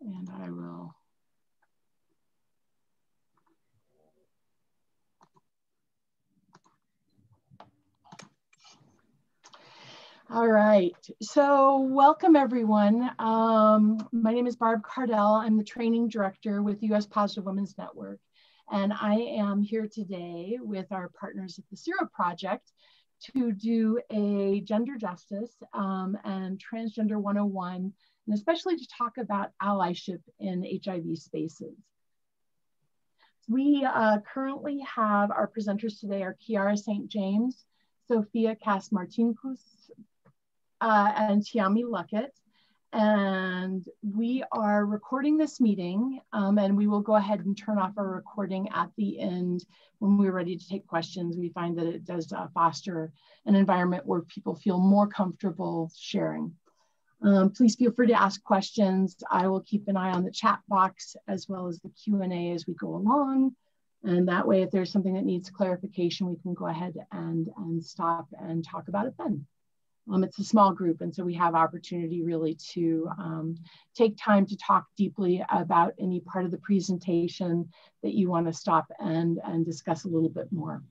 And I will. All right, so welcome everyone. My name is Barb Cardell. I'm the training director with the US Positive Women's Network. And I am here today with our partners at the Sero Project to do a gender justice and transgender 101, and especially to talk about allyship in HIV spaces. We currently have our presenters today are Kiara St. James, Sophia Kass-Martinkus, and Tiommi Luckett. And we are recording this meeting and we will go ahead and turn off our recording at the end when we're ready to take questions. We find that it does foster an environment where people feel more comfortable sharing. Please feel free to ask questions. I will keep an eye on the chat box as well as the Q&A as we go along. And that way, if there's something that needs clarification, we can go ahead and stop and talk about it then. It's a small group, and so we have opportunity really to take time to talk deeply about any part of the presentation that you want to stop and discuss a little bit more.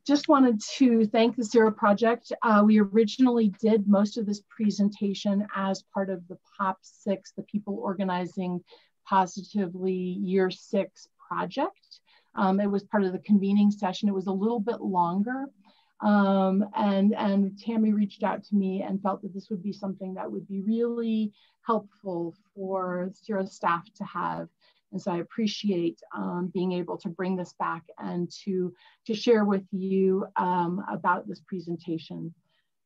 Just wanted to thank the Sero Project. We originally did most of this presentation as part of the POP6, the People Organizing Positively Year 6 project. It was part of the convening session. It was a little bit longer. And Tammy reached out to me and felt that this would be something that would be really helpful for Sero staff to have. And so I appreciate being able to bring this back and to share with you about this presentation.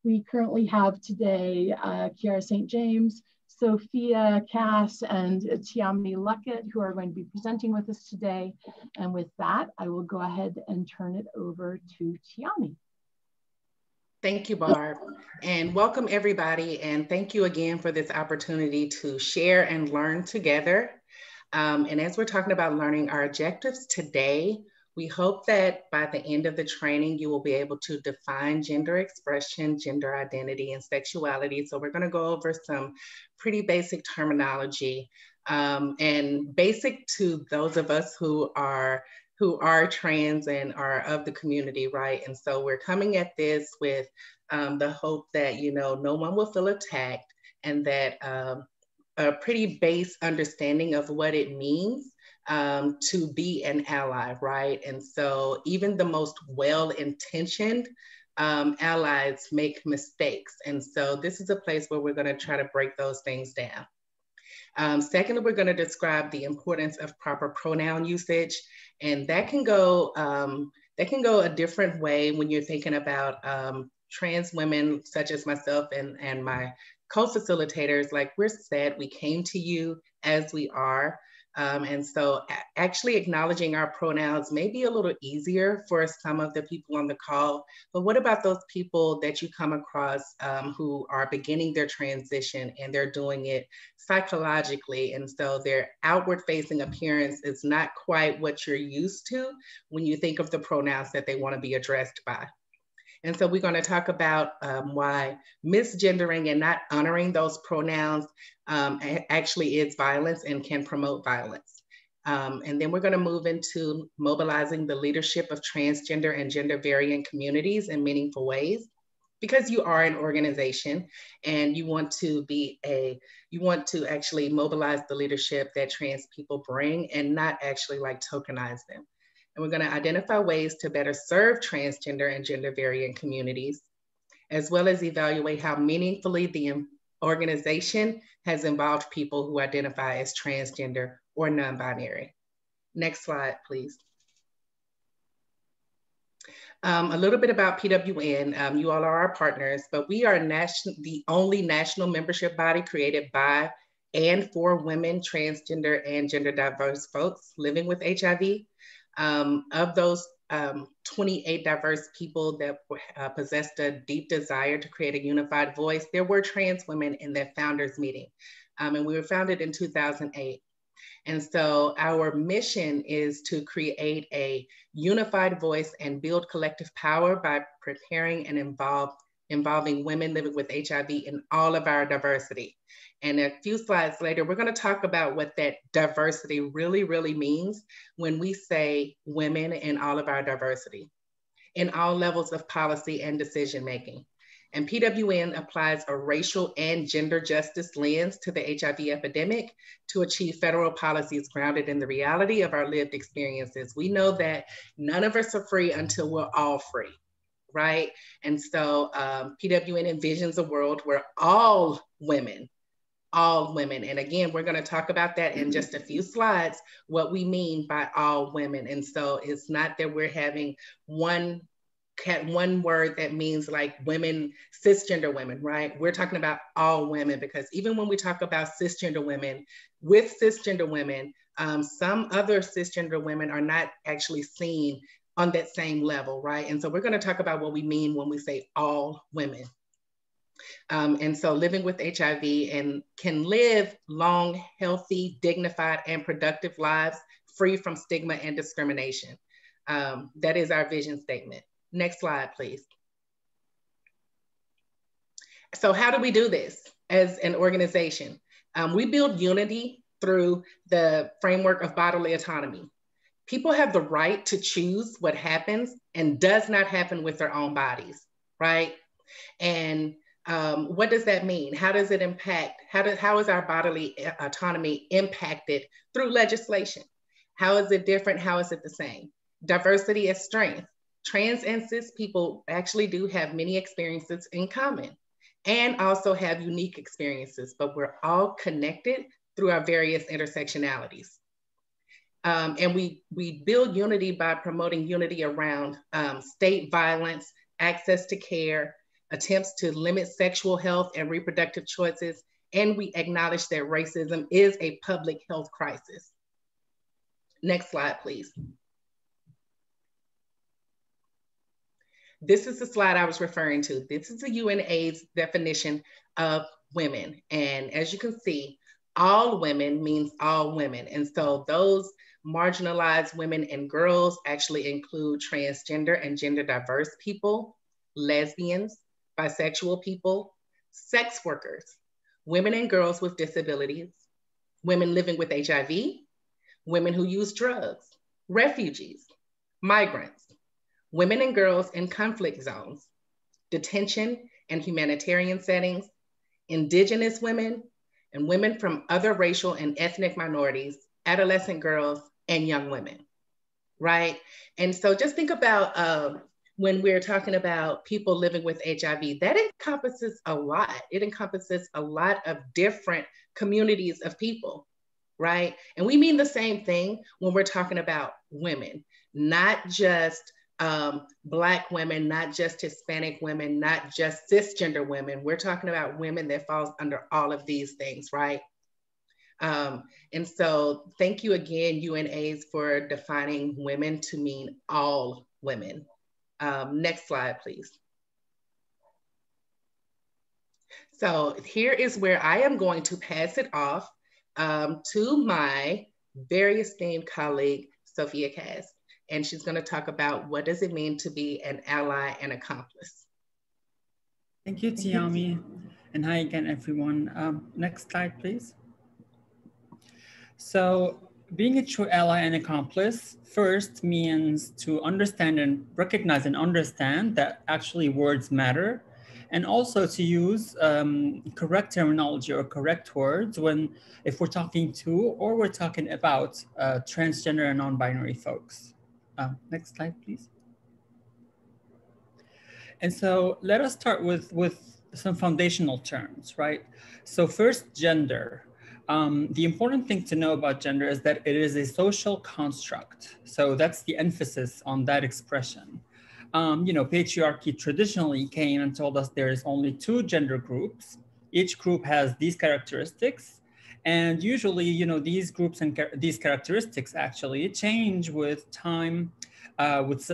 We currently have today Kiara St. James, Sophia Kass, and Tiommi Luckett, who are going to be presenting with us today. And with that, I will go ahead and turn it over to Tiommi. Thank you, Barb, and welcome everybody. And thank you again for this opportunity to share and learn together. And as we're talking about learning our objectives today, we hope that by the end of the training, you will be able to define gender expression, gender identity, and sexuality. So we're going to go over some pretty basic terminology and basic to those of us who are trans and are of the community, right? And so we're coming at this with the hope that, you know, no one will feel attacked and that a pretty base understanding of what it means to be an ally, right? And so even the most well-intentioned allies make mistakes. And so this is a place where we're gonna try to break those things down. Secondly, we're going to describe the importance of proper pronoun usage, and that can go a different way when you're thinking about trans women such as myself and my co-facilitators. Like, we're said, we came to you as we are. And so actually acknowledging our pronouns may be a little easier for some of the people on the call, but what about those people that you come across who are beginning their transition and they're doing it psychologically, and so their outward facing appearance is not quite what you're used to when you think of the pronouns that they want to be addressed by. And so we're going to talk about why misgendering and not honoring those pronouns actually is violence and can promote violence. And then we're going to move into mobilizing the leadership of transgender and gender variant communities in meaningful ways, because you are an organization and you want to actually mobilize the leadership that trans people bring and not actually like tokenize them. And we're going to identify ways to better serve transgender and gender variant communities, as well as evaluate how meaningfully the organization has involved people who identify as transgender or non-binary. Next slide, please. A little bit about PWN. You all are our partners, but we are the only national membership body created by and for women, transgender, and gender diverse folks living with HIV. Of those 28 diverse people that possessed a deep desire to create a unified voice, there were trans women in that founders meeting. And we were founded in 2008. And so our mission is to create a unified voice and build collective power by preparing and involving women living with HIV in all of our diversity. And a few slides later, we're going to talk about what that diversity really, really means when we say women in all of our diversity, in all levels of policy and decision making. And PWN applies a racial and gender justice lens to the HIV epidemic to achieve federal policies grounded in the reality of our lived experiences. We know that none of us are free until we're all free, right? And so PWN envisions a world where all women, and again, we're going to talk about that in just a few slides, what we mean by all women. And so it's not that we're having one word that means like women, cisgender women, right? We're talking about all women, because even when we talk about cisgender women, with cisgender women, some other cisgender women are not actually seen on that same level, right? And so we're going to talk about what we mean when we say all women. And so living with HIV and can live long, healthy, dignified, and productive lives free from stigma and discrimination. That is our vision statement. Next slide, please. So how do we do this as an organization? We build unity through the framework of bodily autonomy. People have the right to choose what happens and does not happen with their own bodies, right? And what does that mean? How does it impact? How is our bodily autonomy impacted through legislation? How is it different? How is it the same? Diversity as strength. Trans and cis people actually do have many experiences in common and also have unique experiences, but we're all connected through our various intersectionalities. And we build unity by promoting unity around state violence, access to care, attempts to limit sexual health and reproductive choices, and we acknowledge that racism is a public health crisis. Next slide, please. This is the slide I was referring to. This is the UNAIDS definition of women. And as you can see, all women means all women. And so those marginalized women and girls actually include transgender and gender diverse people, lesbians, bisexual people, sex workers, women and girls with disabilities, women living with HIV, women who use drugs, refugees, migrants, women and girls in conflict zones, detention and humanitarian settings, indigenous women, and women from other racial and ethnic minorities, adolescent girls, and young women, right? And so just think about when we're talking about people living with HIV, that encompasses a lot. It encompasses a lot of different communities of people, right? And we mean the same thing when we're talking about women, not just Black women, not just Hispanic women, not just cisgender women. We're talking about women that falls under all of these things, right? And so thank you again, UNAIDS, for defining women to mean all women. Next slide, please. So here is where I am going to pass it off to my very esteemed colleague, Sophia Kass. And she's going to talk about what does it mean to be an ally and accomplice. Thank you, Tiommi. And hi again, everyone. Next slide, please. So being a true ally and accomplice first means to understand and recognize and understand that actually words matter, and also to use correct terminology or correct words if we're talking to or we're talking about transgender and non-binary folks. Next slide, please. And so let us start with some foundational terms, right? So first, gender. The important thing to know about gender is that it is a social construct. So that's the emphasis on that expression. You know, patriarchy traditionally came and told us there is only two gender groups. Each group has these characteristics. And usually, you know, these groups and these characteristics actually change with time, with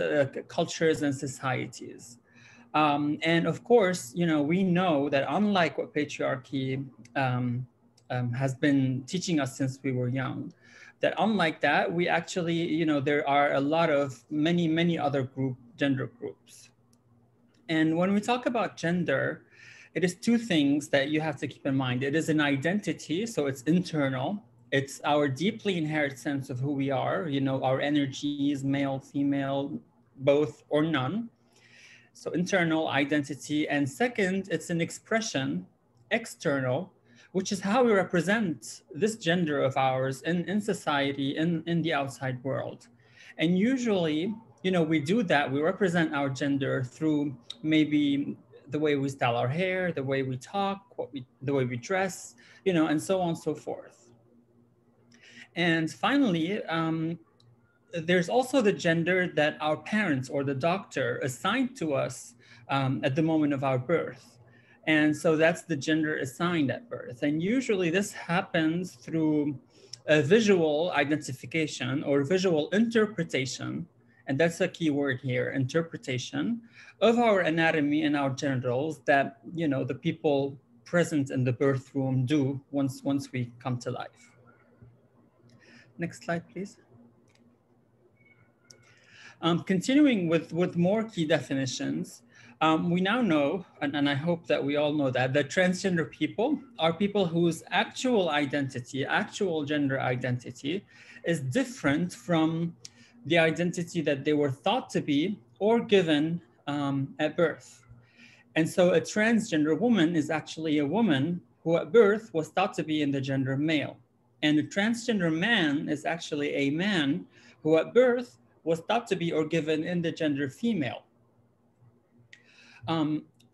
cultures and societies. And of course, you know, we know that unlike what patriarchy has been teaching us since we were young, that unlike that, we actually, you know, there are a lot of many other gender groups. And when we talk about gender, it is two things that you have to keep in mind. It is an identity, so it's internal. It's our deeply inherent sense of who we are, you know, our energies, male, female, both or none. So internal identity. And second, it's an expression, external, which is how we represent this gender of ours in society, in the outside world. And usually, you know, we do that, we represent our gender through maybe the way we style our hair, the way we talk, the way we dress, you know, and so on and so forth. And finally, there's also the gender that our parents or the doctor assigned to us at the moment of our birth. And so that's the gender assigned at birth. And usually this happens through a visual identification or visual interpretation. And that's a key word here, interpretation of our anatomy and our genitals that, you know, the people present in the birth room do once we come to life. Next slide, please. Continuing with more key definitions, we now know, and I hope that we all know that transgender people are people whose actual identity, actual gender identity is different from the identity that they were thought to be or given at birth. And so a transgender woman is actually a woman who at birth was thought to be in the gender male. And a transgender man is actually a man who at birth was thought to be or given in the gender female.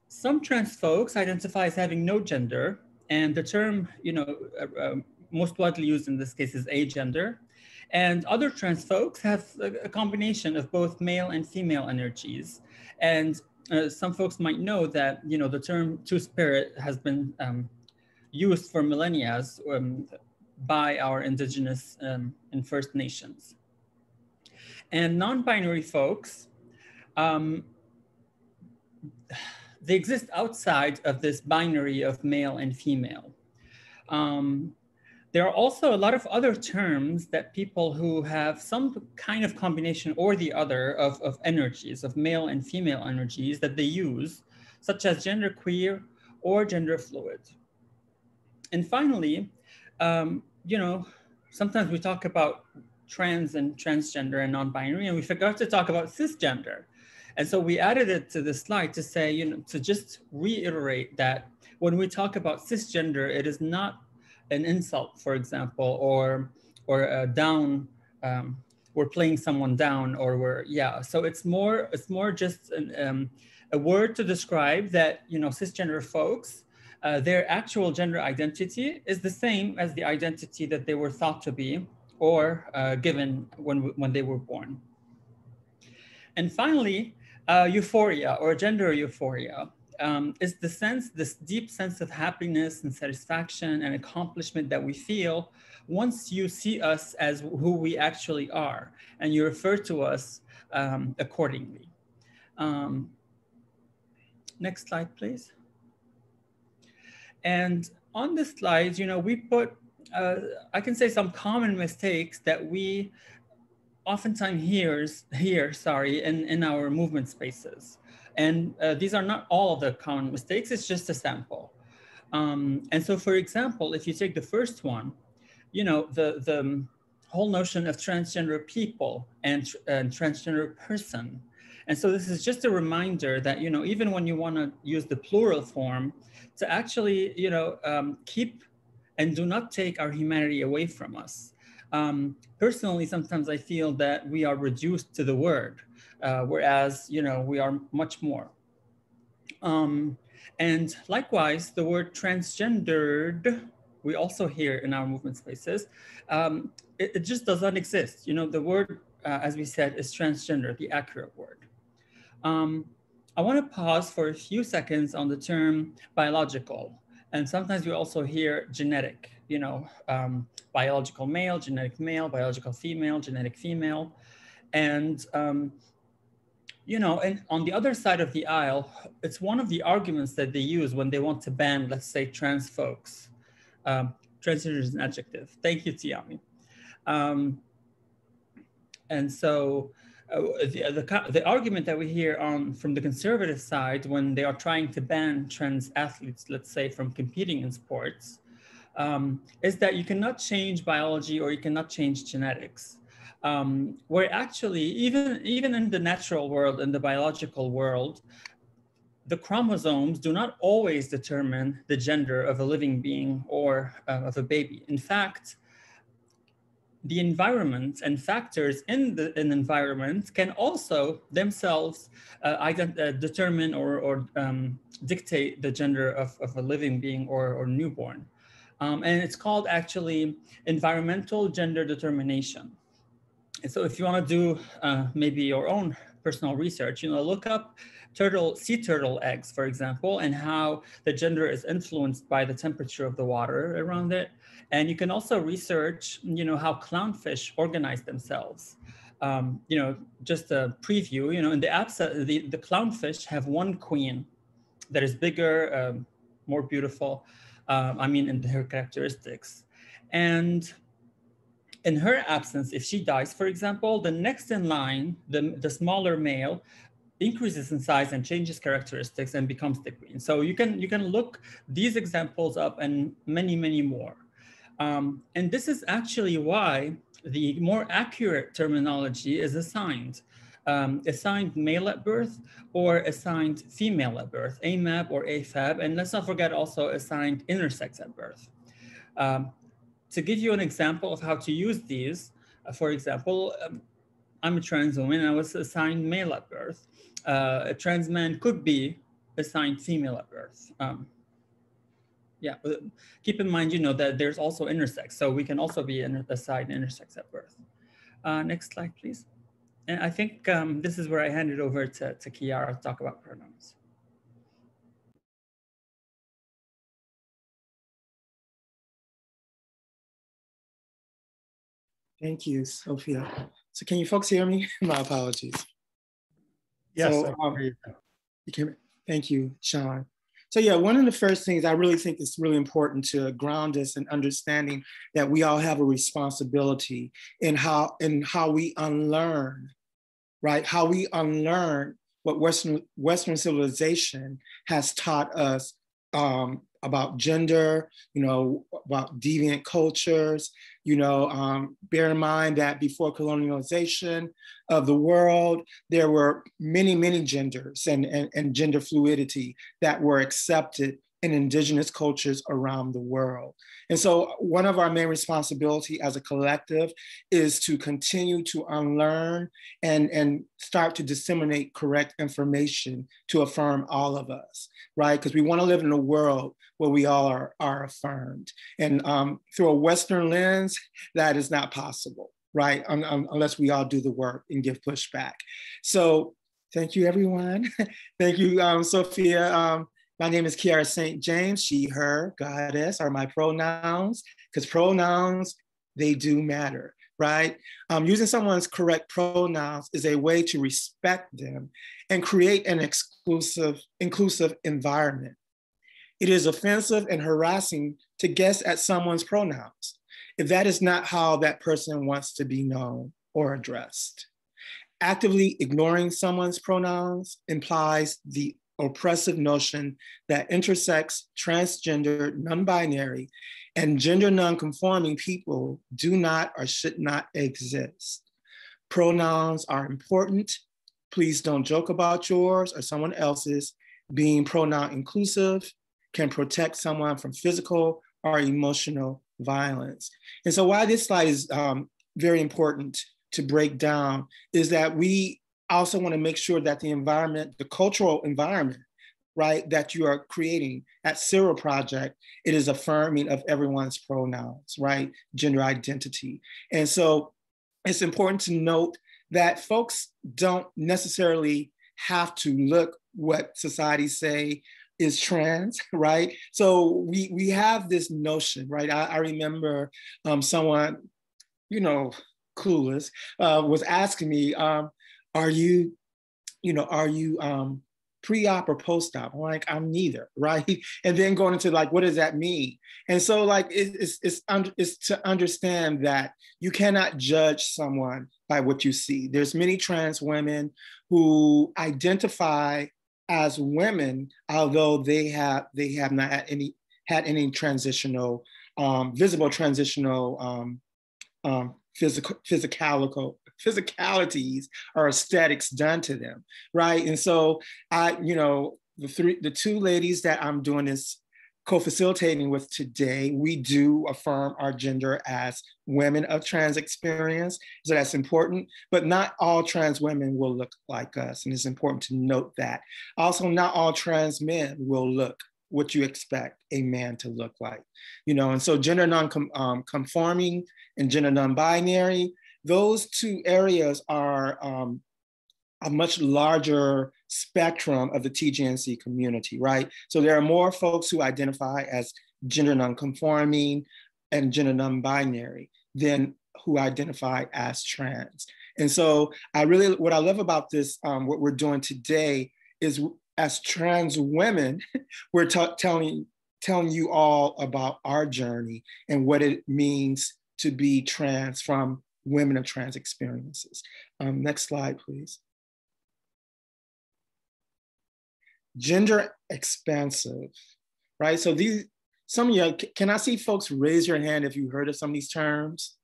Some trans folks identify as having no gender, and the term, you know, most widely used in this case is agender. And other trans folks have a combination of both male and female energies. And some folks might know that, you know, the term two-spirit has been used for millennia by our indigenous and First Nations. And non-binary folks, they exist outside of this binary of male and female. There are also a lot of other terms that people who have some kind of combination or the other of energies, of male and female energies that they use, such as genderqueer or gender fluid. And finally, you know, sometimes we talk about trans and transgender and non-binary, and we forgot to talk about cisgender. And so we added it to this slide to say, you know, to just reiterate that when we talk about cisgender, it is not an insult, for example, or a down, we're playing someone down, or we're, yeah. So it's more just a word to describe that, you know, cisgender folks, their actual gender identity is the same as the identity that they were thought to be or given when they were born. And finally, euphoria or gender euphoria is the sense, this deep sense of happiness and satisfaction and accomplishment that we feel once you see us as who we actually are and you refer to us accordingly. Next slide, please. And on this slide, you know, we put, I can say some common mistakes that we oftentimes hear in our movement spaces. And these are not all of the common mistakes, it's just a sample. And so, for example, if you take the first one, you know, the whole notion of transgender people and transgender person. And so this is just a reminder that, you know, even when you want to use the plural form, to actually, you know, keep and do not take our humanity away from us. Personally, sometimes I feel that we are reduced to the word, whereas, you know, we are much more. And likewise, the word transgendered, we also hear in our movement spaces, it just does not exist. You know, the word, as we said, is transgender, the accurate word. I want to pause for a few seconds on the term biological. And sometimes we also hear genetic, you know, biological male, biological female, genetic female. And, you know, and on the other side of the aisle, it's one of the arguments that they use when they want to ban, let's say, trans folks. Transgender is an adjective. Thank you, Tiommi. And so The argument that we hear from the conservative side when they are trying to ban trans athletes, let's say, from competing in sports, is that you cannot change biology or you cannot change genetics. Where actually, even in the natural world, in the biological world, the chromosomes do not always determine the gender of a living being or of a baby. In fact, the environment and factors in an environment can also themselves determine or dictate the gender of a living being or newborn. And it's called actually environmental gender determination. And so if you want to do maybe your own personal research, look up sea turtle eggs, for example, and how the gender is influenced by the temperature of the water around it. And you can also research, how clownfish organize themselves. Just a preview, in the absence, the clownfish have one queen that is bigger, more beautiful, in her characteristics. And in her absence, if she dies, for example, the next in line, the smaller male, increases in size and changes characteristics and becomes the queen. So you can look these examples up and many, many more. And this is actually why the more accurate terminology is assigned male at birth or assigned female at birth, AMAB or AFAB. And let's not forget also assigned intersex at birth. To give you an example of how to use these, for example, I'm a trans woman and I was assigned male at birth. A trans man could be assigned female at birth. Keep in mind, that there's also intersex. So we can also be assigned intersex at birth. Next slide, please. And I think this is where I hand it over to Kiara to talk about pronouns. Thank you, Sophia. So can you folks hear me? My apologies. Yes, so, thank you, Sean. So yeah, one of the first things I really think is really important to ground us in understanding that we all have a responsibility in how we unlearn, right? How we unlearn what Western civilization has taught us about gender, about deviant cultures, bear in mind that before colonialization of the world, there were many, many genders and gender fluidity that were accepted in indigenous cultures around the world. And so one of our main responsibility as a collective is to continue to unlearn and start to disseminate correct information to affirm all of us, right? Because we want to live in a world where we all are affirmed. And through a Western lens, that is not possible, right? Unless we all do the work and give pushback. So thank you, everyone. Thank you, Sophia. My name is Kiara St. James. She, her, goddess are my pronouns, because pronouns, they do matter, right? Using someone's correct pronouns is a way to respect them and create an inclusive environment. It is offensive and harassing to guess at someone's pronouns if that is not how that person wants to be known or addressed. Actively ignoring someone's pronouns implies the oppressive notion that intersex, transgender, non-binary, and gender non-conforming people do not or should not exist. Pronouns are important. Please don't joke about yours or someone else's. Being pronoun inclusive can protect someone from physical or emotional violence. And so why this slide is very important to break down is that we also want to make sure that the environment, the cultural environment, right, that you are creating at Sero Project, it is affirming of everyone's pronouns, right, gender identity. And so it's important to note that folks don't necessarily have to look what society say is trans, right? So we have this notion, right? I remember someone, clueless, was asking me, are you pre-op or post-op? I'm like, I'm neither, right? And then going into like, what does that mean? And so like, it's to understand that you cannot judge someone by what you see. There's many trans women who identify as women, although they have not had any transitional, visible transitional physicalities or aesthetics done to them, right? And so the two ladies that I'm doing this co-facilitating with today, we do affirm our gender as women of trans experience. So that's important, but not all trans women will look like us. And it's important to note that. Also, not all trans men will look what you expect a man to look like, and so gender non-conforming and gender non-binary, those two areas are a much larger spectrum of the TGNC community, right? So there are more folks who identify as gender non-conforming and gender non-binary than who identify as trans. And so what I love about this, what we're doing today is, as trans women, we're telling you all about our journey and what it means to be trans from women of trans experiences. Next slide, please. Gender expansive, right? So some of you, can I see folks raise your hand if you heard of some of these terms?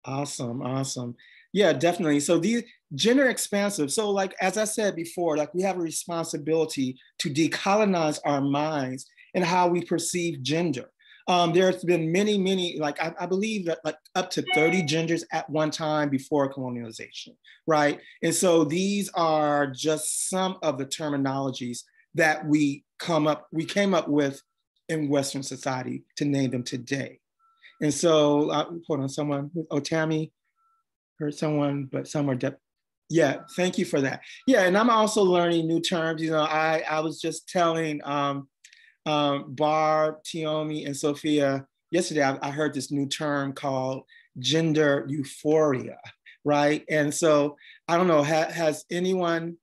Awesome. Yeah, definitely. So these gender expansive. So like, as I said before, like we have a responsibility to decolonize our minds and how we perceive gender. There's been many, like I believe that like up to 30 genders at one time before colonialization, right? And so these are just some of the terminologies that we came up with in Western society to name them today. And so, hold on, Tammy, heard someone, but some are deaf. Yeah, thank you for that. Yeah, and I'm also learning new terms. I was just telling Barb, Tiommi, and Sophia yesterday, I heard this new term called gender euphoria, right? And so I don't know, has anyone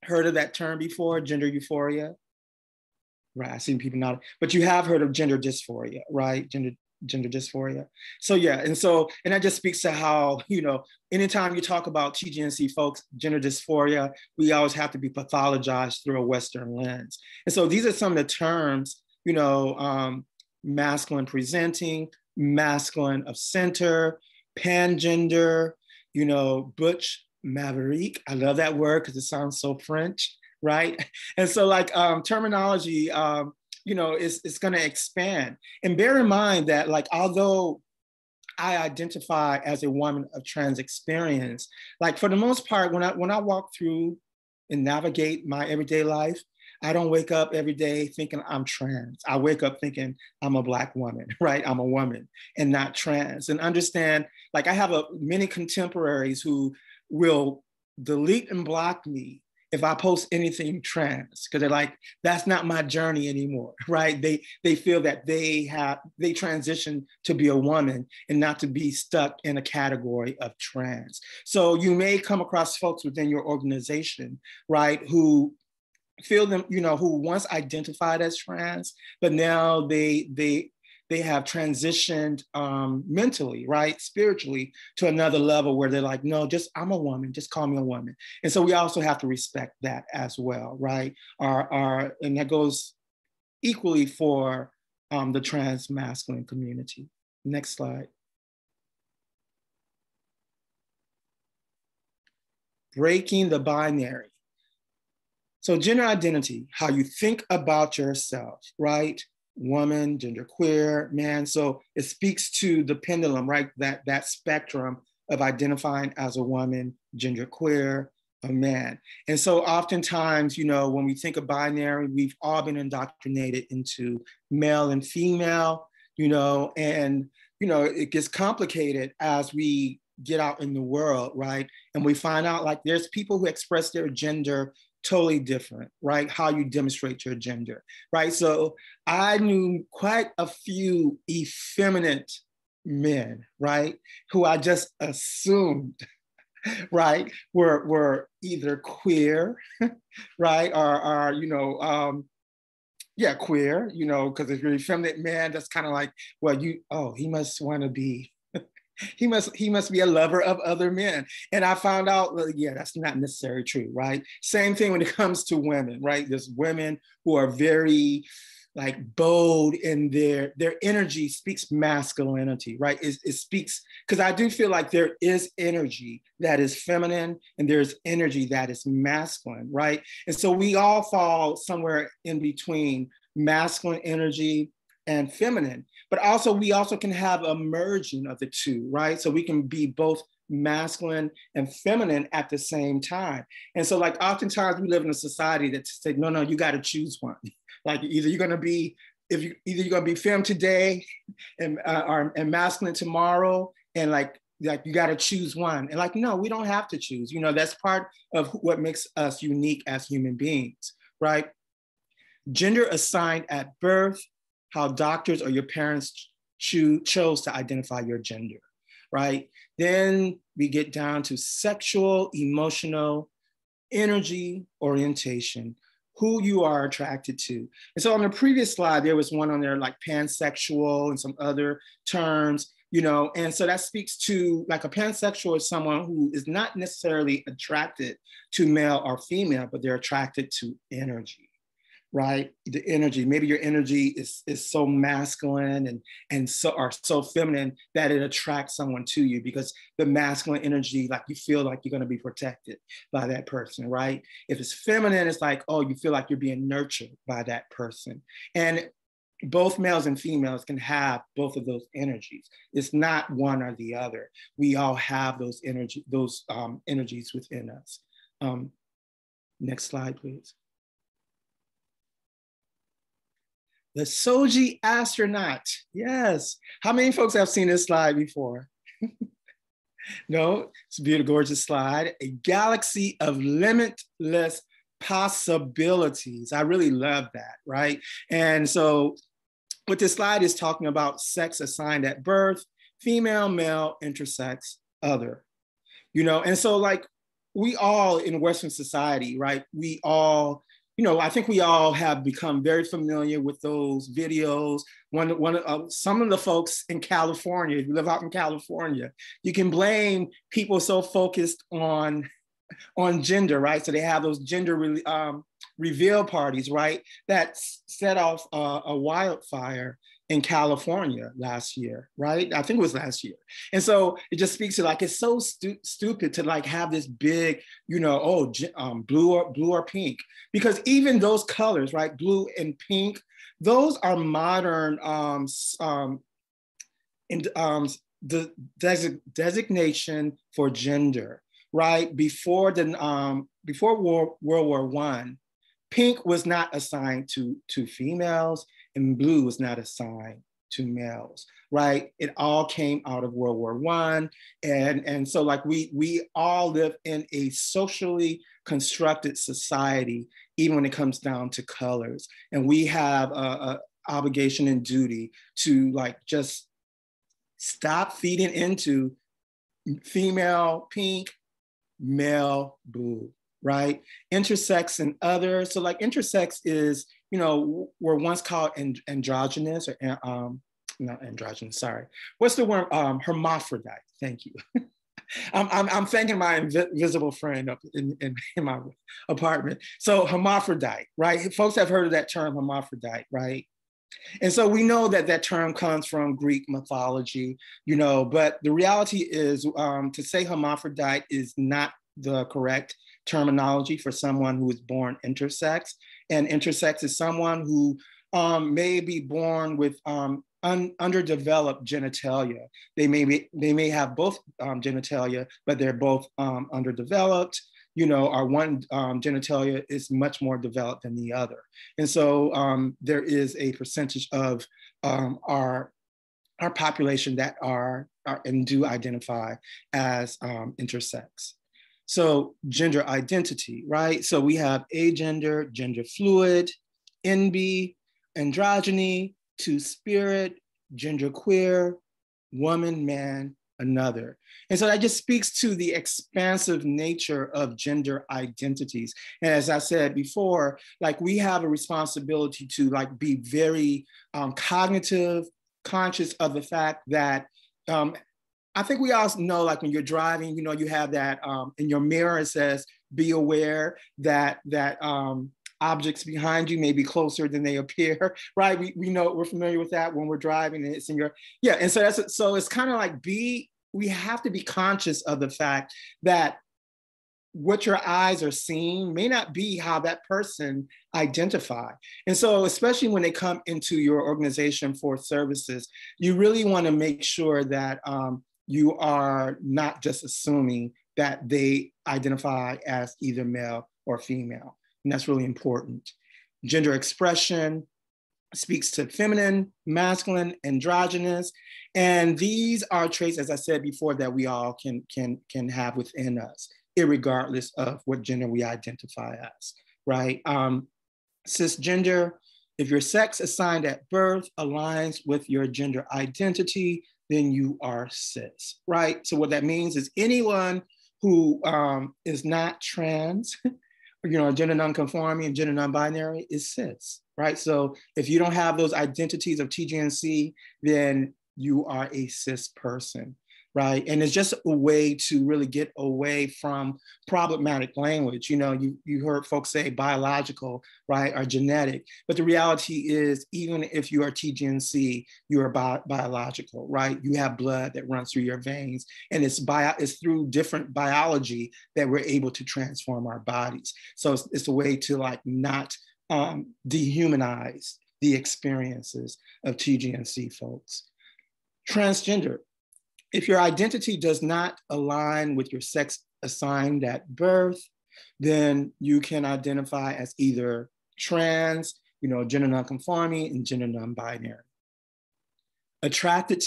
heard of that term before, gender euphoria? Right, I've seen people not, but you have heard of gender dysphoria, right? Gender dysphoria. So yeah, and that just speaks to how, anytime you talk about TGNC folks, gender dysphoria, we always have to be pathologized through a Western lens. And so these are some of the terms, masculine presenting, masculine of center, pangender, butch maverick. I love that word because it sounds so French, right? And so like terminology, it's going to expand. And bear in mind that, like, although I identify as a woman of trans experience, like for the most part, when I walk through and navigate my everyday life, I don't wake up every day thinking I'm trans. I wake up thinking I'm a Black woman, right? I'm a woman and not trans. And understand, like I have many contemporaries who will delete and block me if I post anything trans, because they're like, that's not my journey anymore, right? They feel that they transition to be a woman and not to be stuck in a category of trans. So you may come across folks within your organization, right, who feel them, who once identified as trans, but now they have transitioned mentally, right, spiritually, to another level where they're like, no, I'm a woman, just call me a woman. And so we also have to respect that as well, right? And that goes equally for the trans masculine community. Next slide. Breaking the binary. So gender identity, how you think about yourself, right? Woman, genderqueer, man. So it speaks to the pendulum, right? That spectrum of identifying as a woman, genderqueer, a man. And so oftentimes, when we think of binary, we've all been indoctrinated into male and female, and, it gets complicated as we get out in the world, right? And we find out like there's people who express their gender totally different, right? How you demonstrate your gender, right? So I knew quite a few effeminate men, right? Who I just assumed right? We're either queer, right? Or yeah, queer, because it's really feminine man, that's kind of like, well, he must want to be, he must be a lover of other men. And I found out, well, yeah, that's not necessarily true, right? Same thing when it comes to women, right? There's women who are very like bold in their energy speaks masculinity, right? It speaks, because I do feel like there is energy that is feminine and there's energy that is masculine, right? And so we all fall somewhere in between masculine energy and feminine, but also we also can have a merging of the two, right? So we can be both masculine and feminine at the same time. And so like oftentimes we live in a society that says, no, you got to choose one. Like either you're gonna be femme today and masculine tomorrow, and like you gotta choose one. And like, no, we don't have to choose. That's part of what makes us unique as human beings, right? Gender assigned at birth, how doctors or your parents chose to identify your gender, right? Then we get down to sexual, emotional, energy, orientation, who you are attracted to. And so on the previous slide, there was one on there like pansexual and some other terms, and so that speaks to like a pansexual is someone who is not necessarily attracted to male or female, but they're attracted to energy, right? The energy, maybe your energy is so masculine and so feminine that it attracts someone to you, because the masculine energy, like you feel like you're going to be protected by that person, right? If it's feminine, it's like, oh, you feel like you're being nurtured by that person. And both males and females can have both of those energies. It's not one or the other. We all have those energies within us. Next slide, please. The Soji astronaut. Yes. How many folks have seen this slide before? No, it's a beautiful, gorgeous slide. A galaxy of limitless possibilities. I really love that, right? And so what this slide is talking about, sex assigned at birth, female, male, intersex, other. And so like we all in Western society, right? We all, I think we all have become very familiar with those videos. Some of the folks in California, if you live out in California, you can blame people so focused on gender, right? So they have those gender reveal parties, right? That set off a wildfire in California last year, right? I think it was last year. And so it just speaks to like, it's so stupid to like have this big, blue or pink, because even those colors, right? Blue and pink, those are modern the designation for gender, right? Before World War I, pink was not assigned to females and blue was not assigned to males, right? It all came out of World War I. And so like we all live in a socially constructed society, even when it comes down to colors. And we have a obligation and duty to like just stop feeding into female pink, male blue, right? Intersex and other. So like intersex is, were once called androgynous or not androgynous, sorry. What's the word? Hermaphrodite, thank you. I'm thanking my invisible friend up in my apartment. So hermaphrodite, right? Folks have heard of that term hermaphrodite, right? And so we know that that term comes from Greek mythology, but the reality is to say hermaphrodite is not the correct terminology for someone who is born intersex. And intersex is someone who may be born with underdeveloped genitalia. They may have both genitalia, but they're both underdeveloped. Our one genitalia is much more developed than the other. And so there is a percentage of our population that are and do identify as intersex. So gender identity, right? So we have agender, gender fluid, NB, androgyny, two-spirit, genderqueer, woman, man, another. And so that just speaks to the expansive nature of gender identities. And as I said before, like we have a responsibility to like be very cognitive, conscious of the fact that I think we all know, like when you're driving, you know, you have that in your mirror, it says, be aware that objects behind you may be closer than they appear, right? We know, we're familiar with that when we're driving and it's in your, yeah. And so so it's kind of like we have to be conscious of the fact that what your eyes are seeing may not be how that person identify. And so, especially when they come into your organization for services, you really want to make sure that you are not just assuming that they identify as either male or female. And that's really important. Gender expression speaks to feminine, masculine, androgynous. And these are traits, as I said before, that we all can have within us, irregardless of what gender we identify as, right? Cisgender, if your sex assigned at birth aligns with your gender identity, then you are cis, right? So what that means is anyone who is not trans, you know, gender nonconforming and gender non-binary is cis, right? So if you don't have those identities of TGNC, then you are a cis person, right? And it's just a way to really get away from problematic language. You know, you heard folks say biological, right, or genetic, but the reality is even if you are TGNC, you are biological, right? You have blood that runs through your veins, and it's through different biology that we're able to transform our bodies. So it's a way to like not dehumanize the experiences of TGNC folks. Transgender. If your identity does not align with your sex assigned at birth, then you can identify as either trans, you know, gender nonconforming, and gender non-binary. Attracted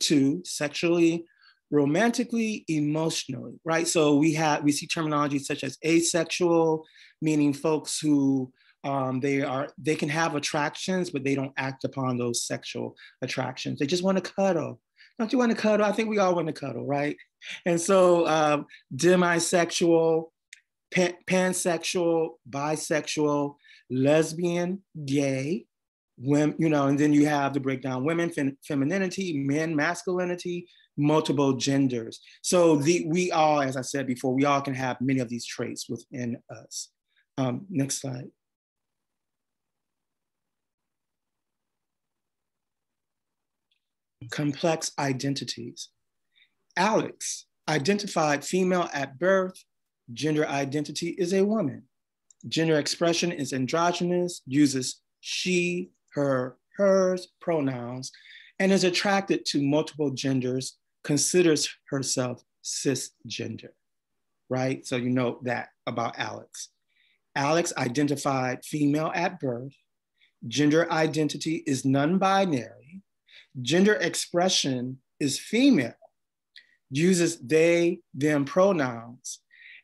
to sexually, romantically, emotionally, right? So we see terminology such as asexual, meaning folks who they can have attractions, but they don't act upon those sexual attractions. They just want to cuddle. Don't you want to cuddle? I think we all want to cuddle, right? And so demisexual, pansexual, bisexual, lesbian, gay, women, you know, and then you have the breakdown: women, femininity, men, masculinity, multiple genders. So we all, as I said before, we all can have many of these traits within us. Next slide. Complex identities. Alex, identified female at birth, gender identity is a woman. Gender expression is androgynous, uses she, her, hers pronouns, and is attracted to multiple genders, considers herself cisgender, right? So you know that about Alex. Alex, identified female at birth, gender identity is non-binary, gender expression is female, uses they, them pronouns,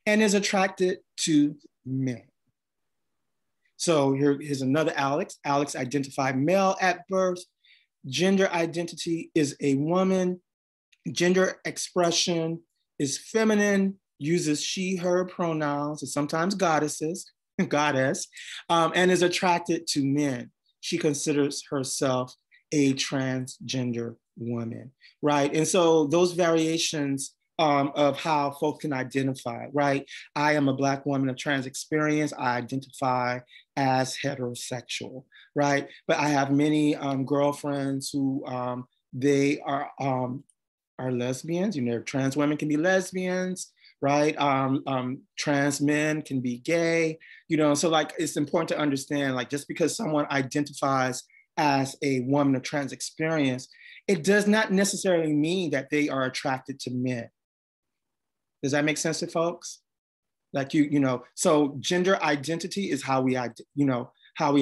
and is attracted to men. So here's another Alex. Alex identified male at birth, gender identity is a woman, gender expression is feminine, uses she, her pronouns, and sometimes goddess, and is attracted to men. She considers herself a transgender woman, right? And so those variations of how folks can identify, right? I am a Black woman of trans experience. I identify as heterosexual, right? But I have many girlfriends who they are lesbians. You know, trans women can be lesbians, right? Trans men can be gay, you know, so like it's important to understand, like just because someone identifies as a woman of trans experience, it does not necessarily mean that they are attracted to men. Does that make sense to folks? Like you know, so gender identity is how we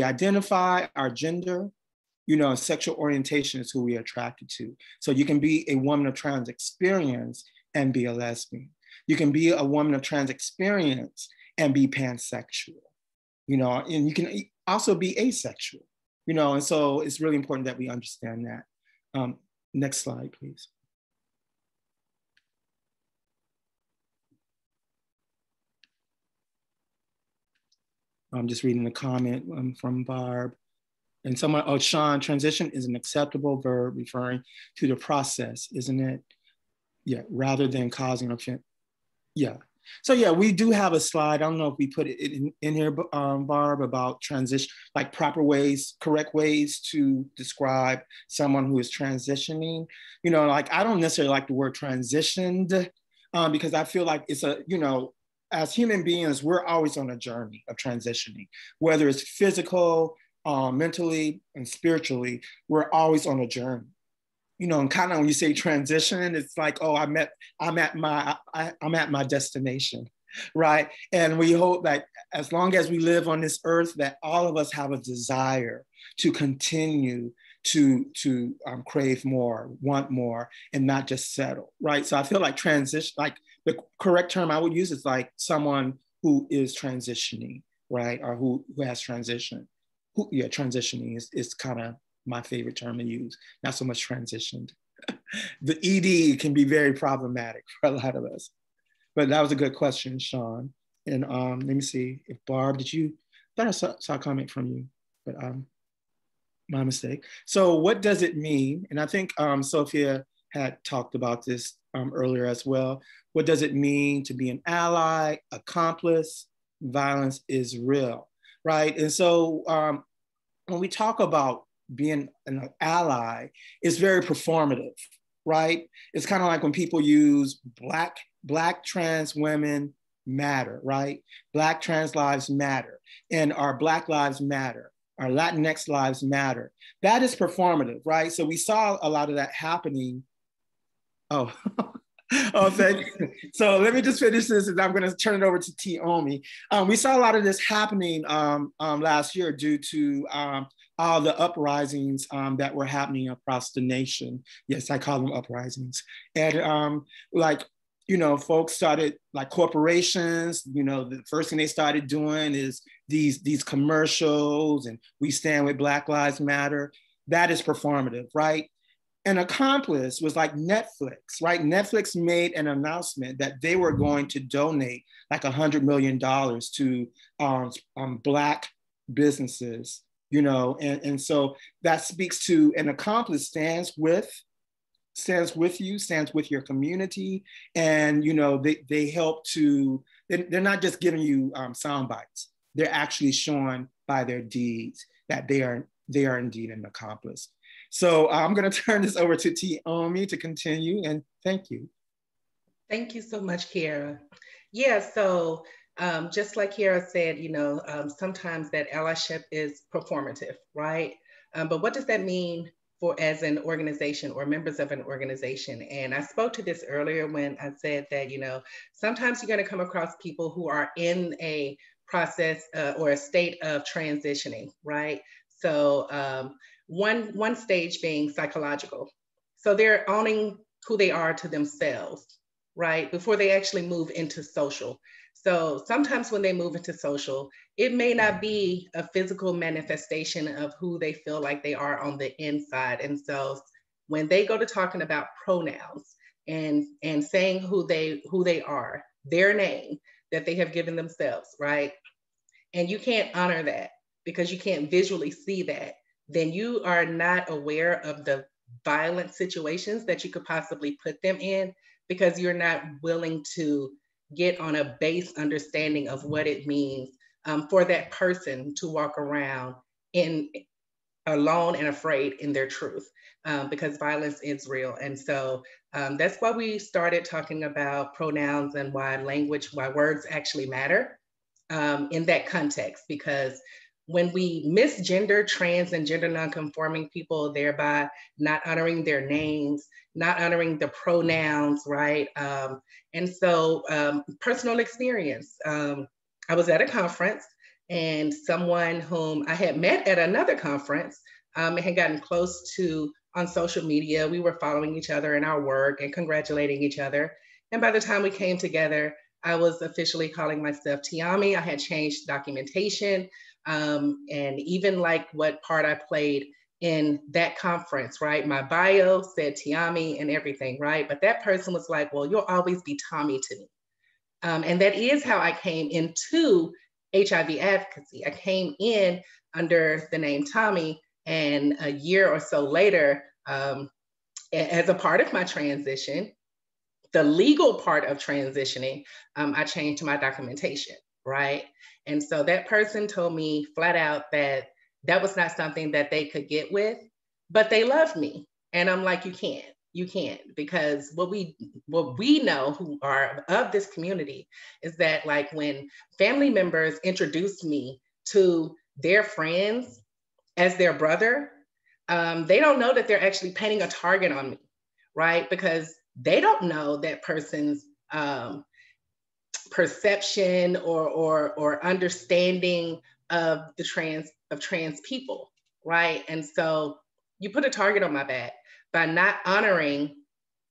identify our gender, you know, sexual orientation is who we are attracted to. So you can be a woman of trans experience and be a lesbian. You can be a woman of trans experience and be pansexual, you know, and you can also be asexual. You know, and so it's really important that we understand that. Next slide, please. I'm just reading the comment from Barb. And someone, oh, Sean, transition is an acceptable verb referring to the process, isn't it? Yeah, rather than causing offense. Yeah. So yeah, we do have a slide. I don't know if we put it in here, Barb, about transition, like proper ways, correct ways to describe someone who is transitioning. You know, like I don't necessarily like the word transitioned because I feel like it's a, you know, as human beings, we're always on a journey of transitioning, whether it's physical, mentally, and spiritually, we're always on a journey. You know, and kind of when you say transition, it's like, oh, I'm at my destination, right? And we hope that as long as we live on this earth, that all of us have a desire to continue to crave more, want more, and not just settle, right? So I feel like transition, like the correct term I would use is like someone who is transitioning, right? Or who has transitioned. Transitioning is kind of my favorite term to use, not so much transitioned. The ED can be very problematic for a lot of us. But that was a good question, Sean. And let me see if Barb, I thought I saw a comment from you, but my mistake. So what does it mean? And I think Sophia had talked about this earlier as well. What does it mean to be an ally, accomplice? Violence is real, right? And so when we talk about being an ally, it's very performative, right? It's kind of like when people use black trans women matter, right? Black trans lives matter, and our Black lives matter, our Latinx lives matter. That is performative, right? So we saw a lot of that happening. Oh, oh, thank you. So let me just finish this, and I'm going to turn it over to Tiommi. We saw a lot of this happening last year due to all the uprisings that were happening across the nation. Yes, I call them uprisings. And like, you know, folks started, like corporations, you know, the first thing they started doing is these commercials and we stand with Black Lives Matter. That is performative, right? An accomplice was like Netflix, right? Netflix made an announcement that they were going to donate like $100 million to Black businesses, you know, and so that speaks to an accomplice stands with you, stands with your community, and you know they help to. They're not just giving you sound bites. They're actually showing by their deeds that they are indeed an accomplice. So I'm going to turn this over to Tiommi to continue, and thank you. Thank you so much, Kiara. Yeah, so just like Kiara said, you know, sometimes that allyship is performative, right? But what does that mean for as an organization or members of an organization? And I spoke to this earlier when I said that, you know, sometimes you're going to come across people who are in a process or a state of transitioning, right? So one stage being psychological. So they're owning who they are to themselves, right? Before they actually move into social. So sometimes when they move into social, it may not be a physical manifestation of who they feel like they are on the inside. And so when they go to talking about pronouns and saying who they are, their name that they have given themselves, right? And you can't honor that because you can't visually see that, then you are not aware of the violent situations that you could possibly put them in because you're not willing to get on a base understanding of what it means for that person to walk around alone and afraid in their truth because violence is real. And so that's why we started talking about pronouns and why words actually matter in that context, because when we misgender trans and gender nonconforming people, thereby not honoring their names, not honoring the pronouns, right? And so personal experience, I was at a conference and someone whom I had met at another conference and had gotten close to on social media. We were following each other in our work and congratulating each other. And by the time we came together, I was officially calling myself Tiommi. I had changed documentation. And even like what part I played in that conference, right? My bio said Tiommi and everything, right? But that person was like, well, you'll always be Tommy to me. And that is how I came into HIV advocacy. I came in under the name Tiommi, and a year or so later, as a part of my transition, the legal part of transitioning, I changed my documentation, right? And so that person told me flat out that that was not something that they could get with, but they loved me. And I'm like, you can't, because what we know who are of this community is that, like, when family members introduce me to their friends as their brother, they don't know that they're actually painting a target on me, right? Because they don't know that person's perception or understanding of trans people, right? And so you put a target on my back by not honoring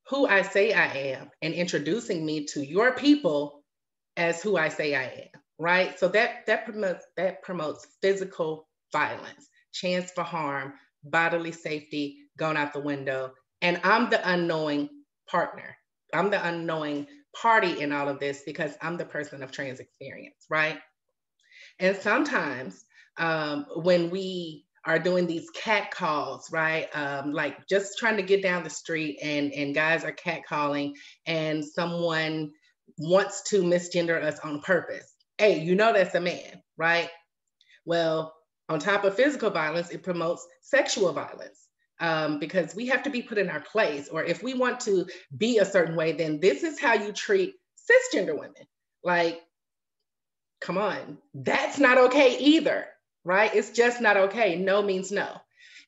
who I say I am and introducing me to your people as who I say I am, right? So that promotes physical violence, chance for harm, bodily safety going out the window. And I'm the unknowing partner. I'm the unknowing party in all of this because I'm the person of trans experience, right? And sometimes when we are doing these cat calls, right? Like just trying to get down the street and guys are catcalling and someone wants to misgender us on purpose. Hey, you know that's a man, right? Well, on top of physical violence, it promotes sexual violence. Because we have to be put in our place, or if we want to be a certain way, then this is how you treat cisgender women. Like, come on, that's not okay either, right? It's just not okay. No means no.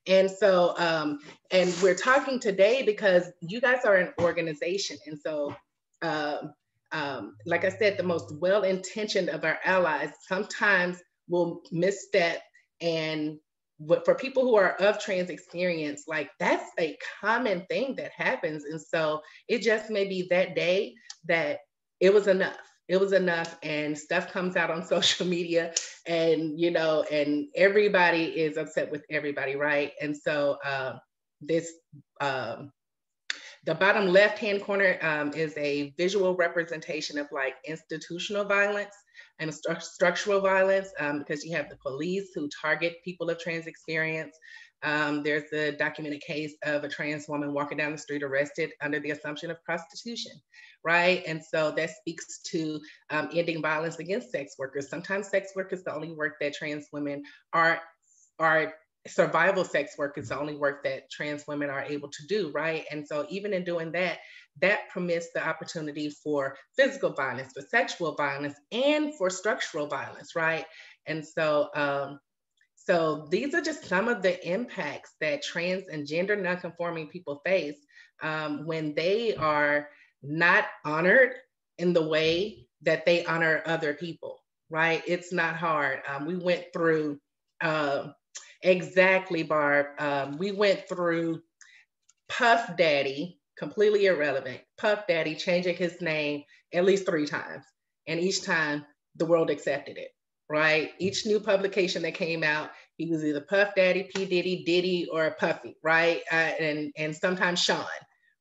And so, and we're talking today because you guys are an organization. And so, like I said, the most well-intentioned of our allies sometimes will misstep. And for people who are of trans experience, like that's a common thing that happens. And so it just may be that day that it was enough. It was enough, and stuff comes out on social media, and you know, and everybody is upset with everybody, right? And so the bottom left-hand corner is a visual representation of like institutional violence and structural violence, because you have the police who target people of trans experience. There's a documented case of a trans woman walking down the street arrested under the assumption of prostitution, right? And so that speaks to ending violence against sex workers. Sometimes sex work is the only work that trans women are survival sex work is the only work that trans women are able to do, right? And so even in doing that, that permits the opportunity for physical violence, for sexual violence, and for structural violence, right? And so, so these are just some of the impacts that trans and gender nonconforming people face when they are not honored in the way that they honor other people, right? It's not hard. We went through, exactly, Barb. We went through Puff Daddy, completely irrelevant, Puff Daddy changing his name at least 3 times. And each time the world accepted it, right? Each new publication that came out, he was either Puff Daddy, P. Diddy, or Puffy, right? And sometimes Sean,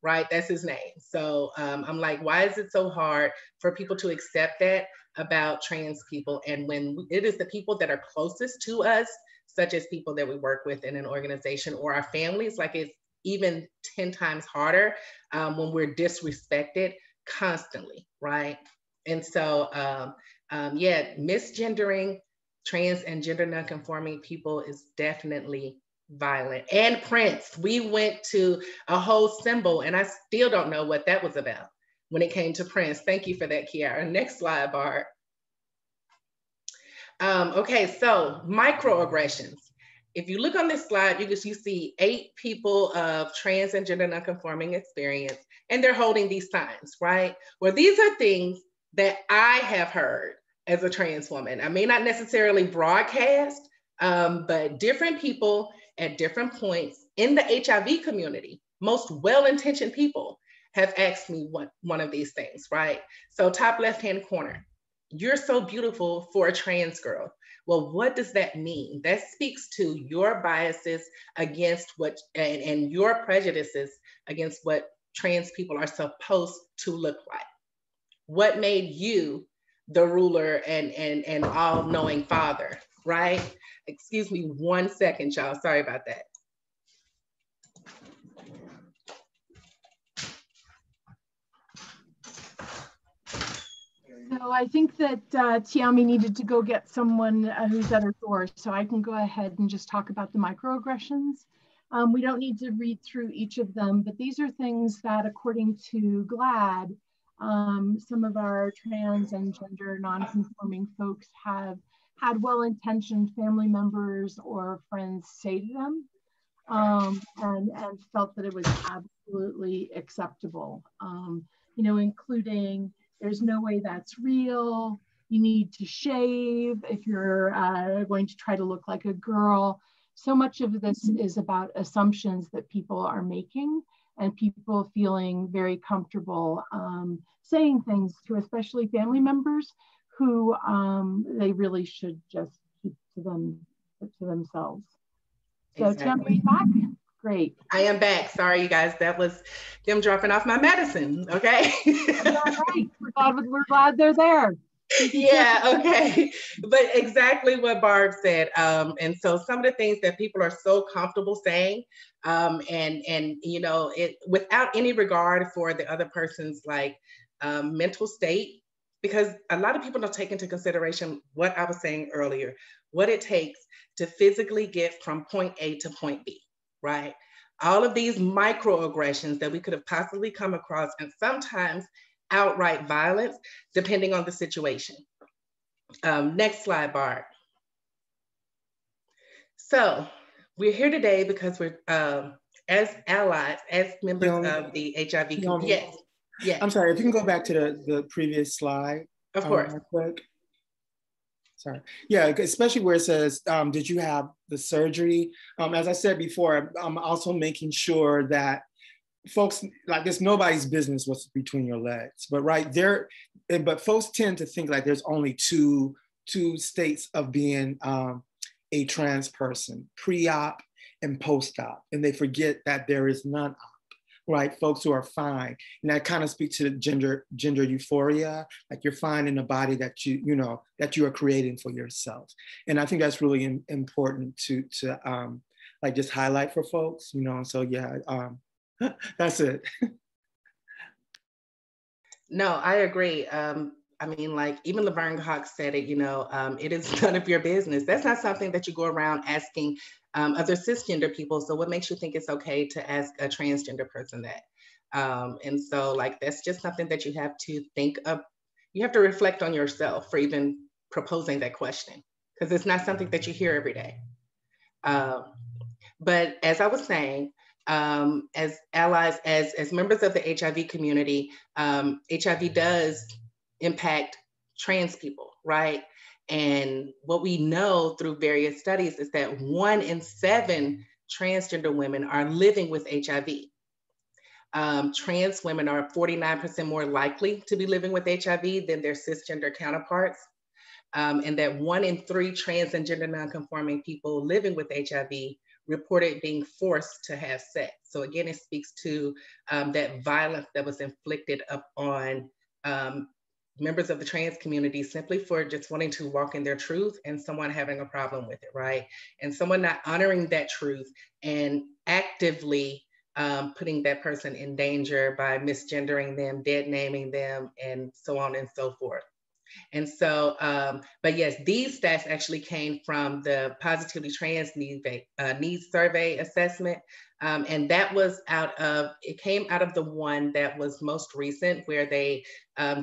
right? That's his name. So I'm like, why is it so hard for people to accept that about trans people? And when it is the people that are closest to us, such as people that we work with in an organization or our families, like it's even 10 times harder when we're disrespected constantly, right? And so, yeah, misgendering trans and gender nonconforming people is definitely violent. And Prince, we went to a whole symbol and I still don't know what that was about when it came to Prince. Thank you for that, Kiara. Next slide, Bart. Okay, so microaggressions. If you look on this slide, you see 8 people of trans and gender nonconforming experience, and they're holding these signs, right? Well, these are things that I have heard as a trans woman. I may not necessarily broadcast, but different people at different points in the HIV community, most well-intentioned people have asked me one of these things, right? So top left-hand corner, you're so beautiful for a trans girl. Well, what does that mean? That speaks to your biases against what, and your prejudices against what trans people are supposed to look like. What made you the ruler and all-knowing father, right? Excuse me 1 second, y'all. Sorry about that. So I think that Tiommi needed to go get someone who's at her door, so I can go ahead and just talk about the microaggressions. We don't need to read through each of them, but these are things that, according to GLAAD, some of our trans and gender non-conforming folks have had well-intentioned family members or friends say to them, and felt that it was absolutely acceptable, you know, including, there's no way that's real, you need to shave if you're going to try to look like a girl. So much of this is about assumptions that people are making and people feeling very comfortable saying things to especially family members who they really should just keep to themselves. So Exactly. Tiommi, back? Great. I am back. Sorry, you guys. That was them dropping off my medicine. Okay. Right. We're glad they're there. Yeah. Okay. But exactly what Barb said. And so some of the things that people are so comfortable saying, and you know, it without any regard for the other person's like mental state, because a lot of people don't take into consideration what I was saying earlier, what it takes to physically get from point A to point B. Right? All of these microaggressions that we could have possibly come across, and sometimes outright violence, depending on the situation. Next slide, Barb. So we're here today because we're, as allies, as members of the HIV community. Yes, yes. I'm sorry, if you can go back to the previous slide. Of course. Real quick. Sorry. Yeah, especially where it says, did you have the surgery? As I said before, I'm also making sure that folks, like it's nobody's business what's between your legs, but right there, but folks tend to think like there's only two states of being a trans person, pre-op and post-op, and they forget that there is non-op. Right, folks who are fine, and that kind of speaks to gender euphoria, like you're fine in a body that you know that you are creating for yourself, and I think that's really important to like just highlight for folks, you know. So yeah, that's it. No, I agree. I mean, like even Laverne Cox said it, you know, it is none of your business. That's not something that you go around asking other cisgender people. So what makes you think it's okay to ask a transgender person that? And so like, that's just something that you have to think of. You have to reflect on yourself for even proposing that question, because it's not something that you hear every day. But as I was saying, as allies, as members of the HIV community, HIV does impact trans people, right? And what we know through various studies is that 1 in 7 transgender women are living with HIV. Trans women are 49% more likely to be living with HIV than their cisgender counterparts. And that 1 in 3 trans and gender nonconforming people living with HIV reported being forced to have sex. So again, it speaks to that violence that was inflicted upon members of the trans community simply for just wanting to walk in their truth and someone having a problem with it, right? And someone not honoring that truth and actively putting that person in danger by misgendering them, dead naming them, and so on and so forth. And so, but yes, these stats actually came from the Positively Trans Needs Survey Assessment. And that was it came out of the one that was most recent, where they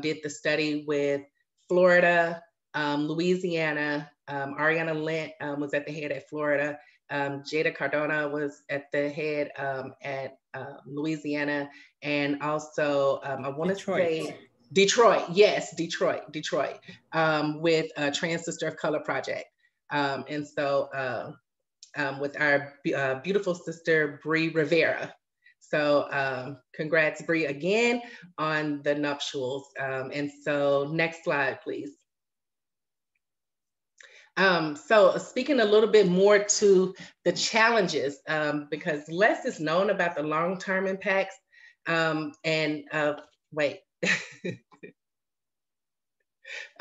did the study with Florida, Louisiana. Ariana Lent was at the head at Florida. Jada Cardona was at the head at Louisiana. And also, I want to say, Detroit, yes, Detroit, with Trans Sister of Color Project. And so with our beautiful sister, Bree Rivera. So congrats, Bree, again on the nuptials. And so next slide, please. So speaking a little bit more to the challenges, because less is known about the long-term impacts. Wait.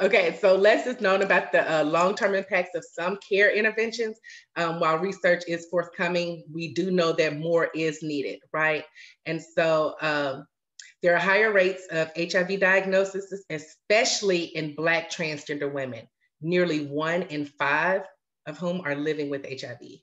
Okay, so less is known about the long-term impacts of some care interventions. While research is forthcoming, we do know that more is needed, right? And so there are higher rates of HIV diagnosis, especially in Black transgender women, nearly 1 in 5 of whom are living with HIV.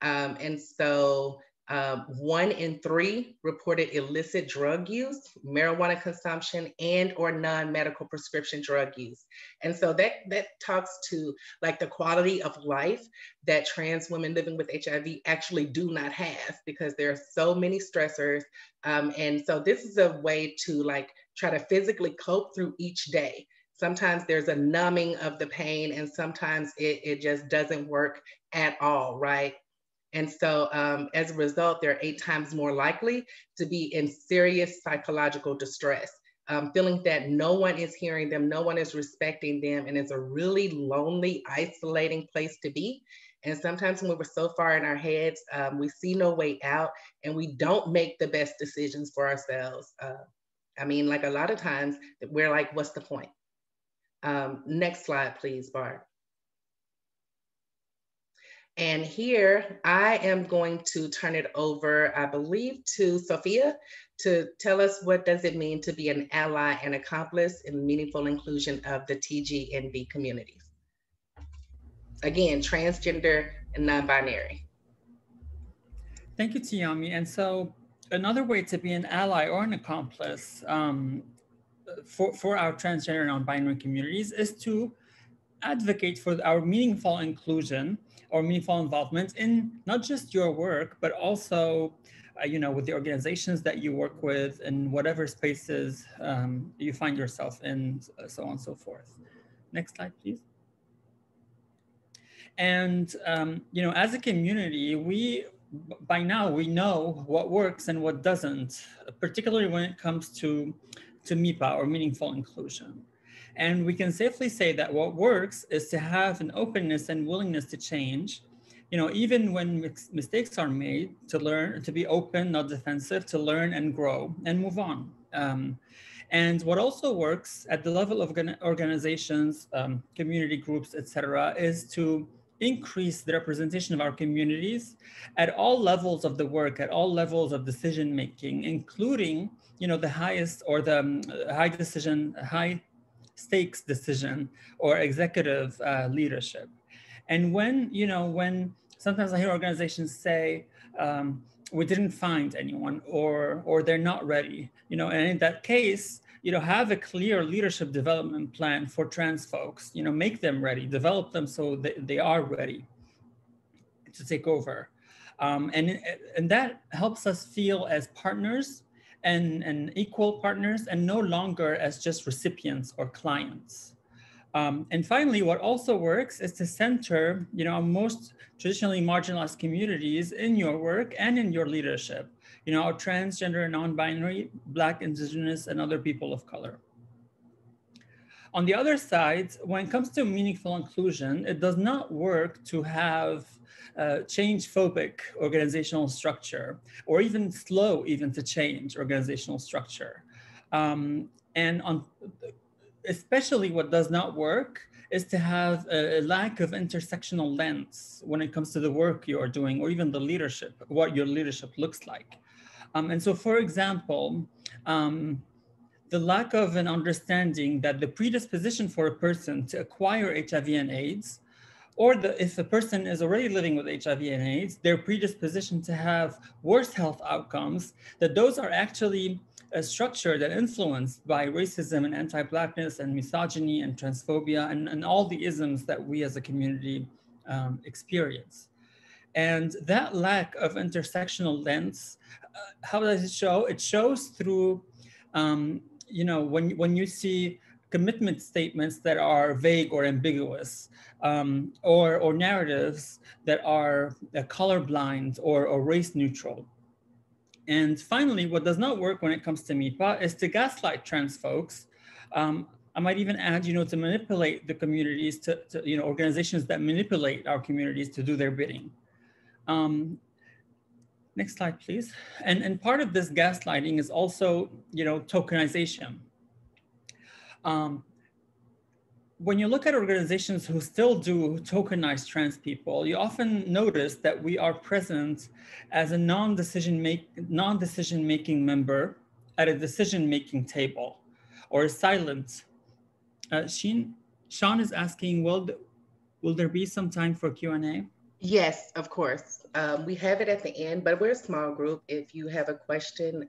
And so 1 in 3 reported illicit drug use, marijuana consumption, and or non-medical prescription drug use. And so that talks to like the quality of life that trans women living with HIV actually do not have, because there are so many stressors. And so this is a way to like try to physically cope through each day. Sometimes there's a numbing of the pain, and sometimes it just doesn't work at all, right? And so as a result, they're 8 times more likely to be in serious psychological distress, feeling that no one is hearing them, no one is respecting them, and it's a really lonely, isolating place to be. And sometimes when we're so far in our heads, we see no way out, and we don't make the best decisions for ourselves. I mean, like a lot of times we're like, what's the point? Next slide, please, Barb. And here I am going to turn it over, I believe, to Sophia to tell us what does it mean to be an ally and accomplice in meaningful inclusion of the TGNB communities. Again, transgender and non-binary. Thank you, Tiommi. And so another way to be an ally or an accomplice for our transgender and non-binary communities is to advocate for our meaningful inclusion or meaningful involvement in not just your work, but also, with the organizations that you work with and whatever spaces you find yourself in, so on and so forth. Next slide, please. And, as a community, by now we know what works and what doesn't, particularly when it comes to MIPA or meaningful inclusion. And we can safely say that what works is to have an openness and willingness to change, even when mistakes are made, to learn, to be open, not defensive, to learn and grow and move on. And what also works at the level of organizations, community groups, etc., is to increase the representation of our communities at all levels of the work, at all levels of decision making, including, the highest or the high stakes decision or executive leadership. And when sometimes I hear organizations say, we didn't find anyone or they're not ready, and in that case, have a clear leadership development plan for trans folks, make them ready, develop them so they are ready to take over. And that helps us feel as partners and equal partners, and no longer as just recipients or clients. And finally, what also works is to center, our most traditionally marginalized communities in your work and in your leadership, our transgender, non-binary, Black, Indigenous, and other people of color. On the other side, when it comes to meaningful inclusion, it does not work to have change-phobic organizational structure, or even slow to change organizational structure. Especially what does not work is to have a lack of intersectional lens when it comes to the work you are doing, or even the leadership, what your leadership looks like. And so, for example, the lack of an understanding that the predisposition for a person to acquire HIV and AIDS, or if a person is already living with HIV and AIDS, their predisposition to have worse health outcomes, that those are actually structured and influenced by racism and anti-Blackness and misogyny and transphobia and all the isms that we as a community experience. And that lack of intersectional lens, how does it show? It shows through, when you see commitment statements that are vague or ambiguous, or narratives that are colorblind or race neutral. And finally, what does not work when it comes to MIPA is to gaslight trans folks. I might even add, to manipulate the communities, to organizations that manipulate our communities to do their bidding. Next slide, please. And part of this gaslighting is also, tokenization. when you look at organizations who still do tokenize trans people, you often notice that we are present as a non-decision making member at a decision-making table, or silent. Sean is asking, will there be some time for Q&A? Yes, of course. We have it at the end, but we're a small group. If you have a question,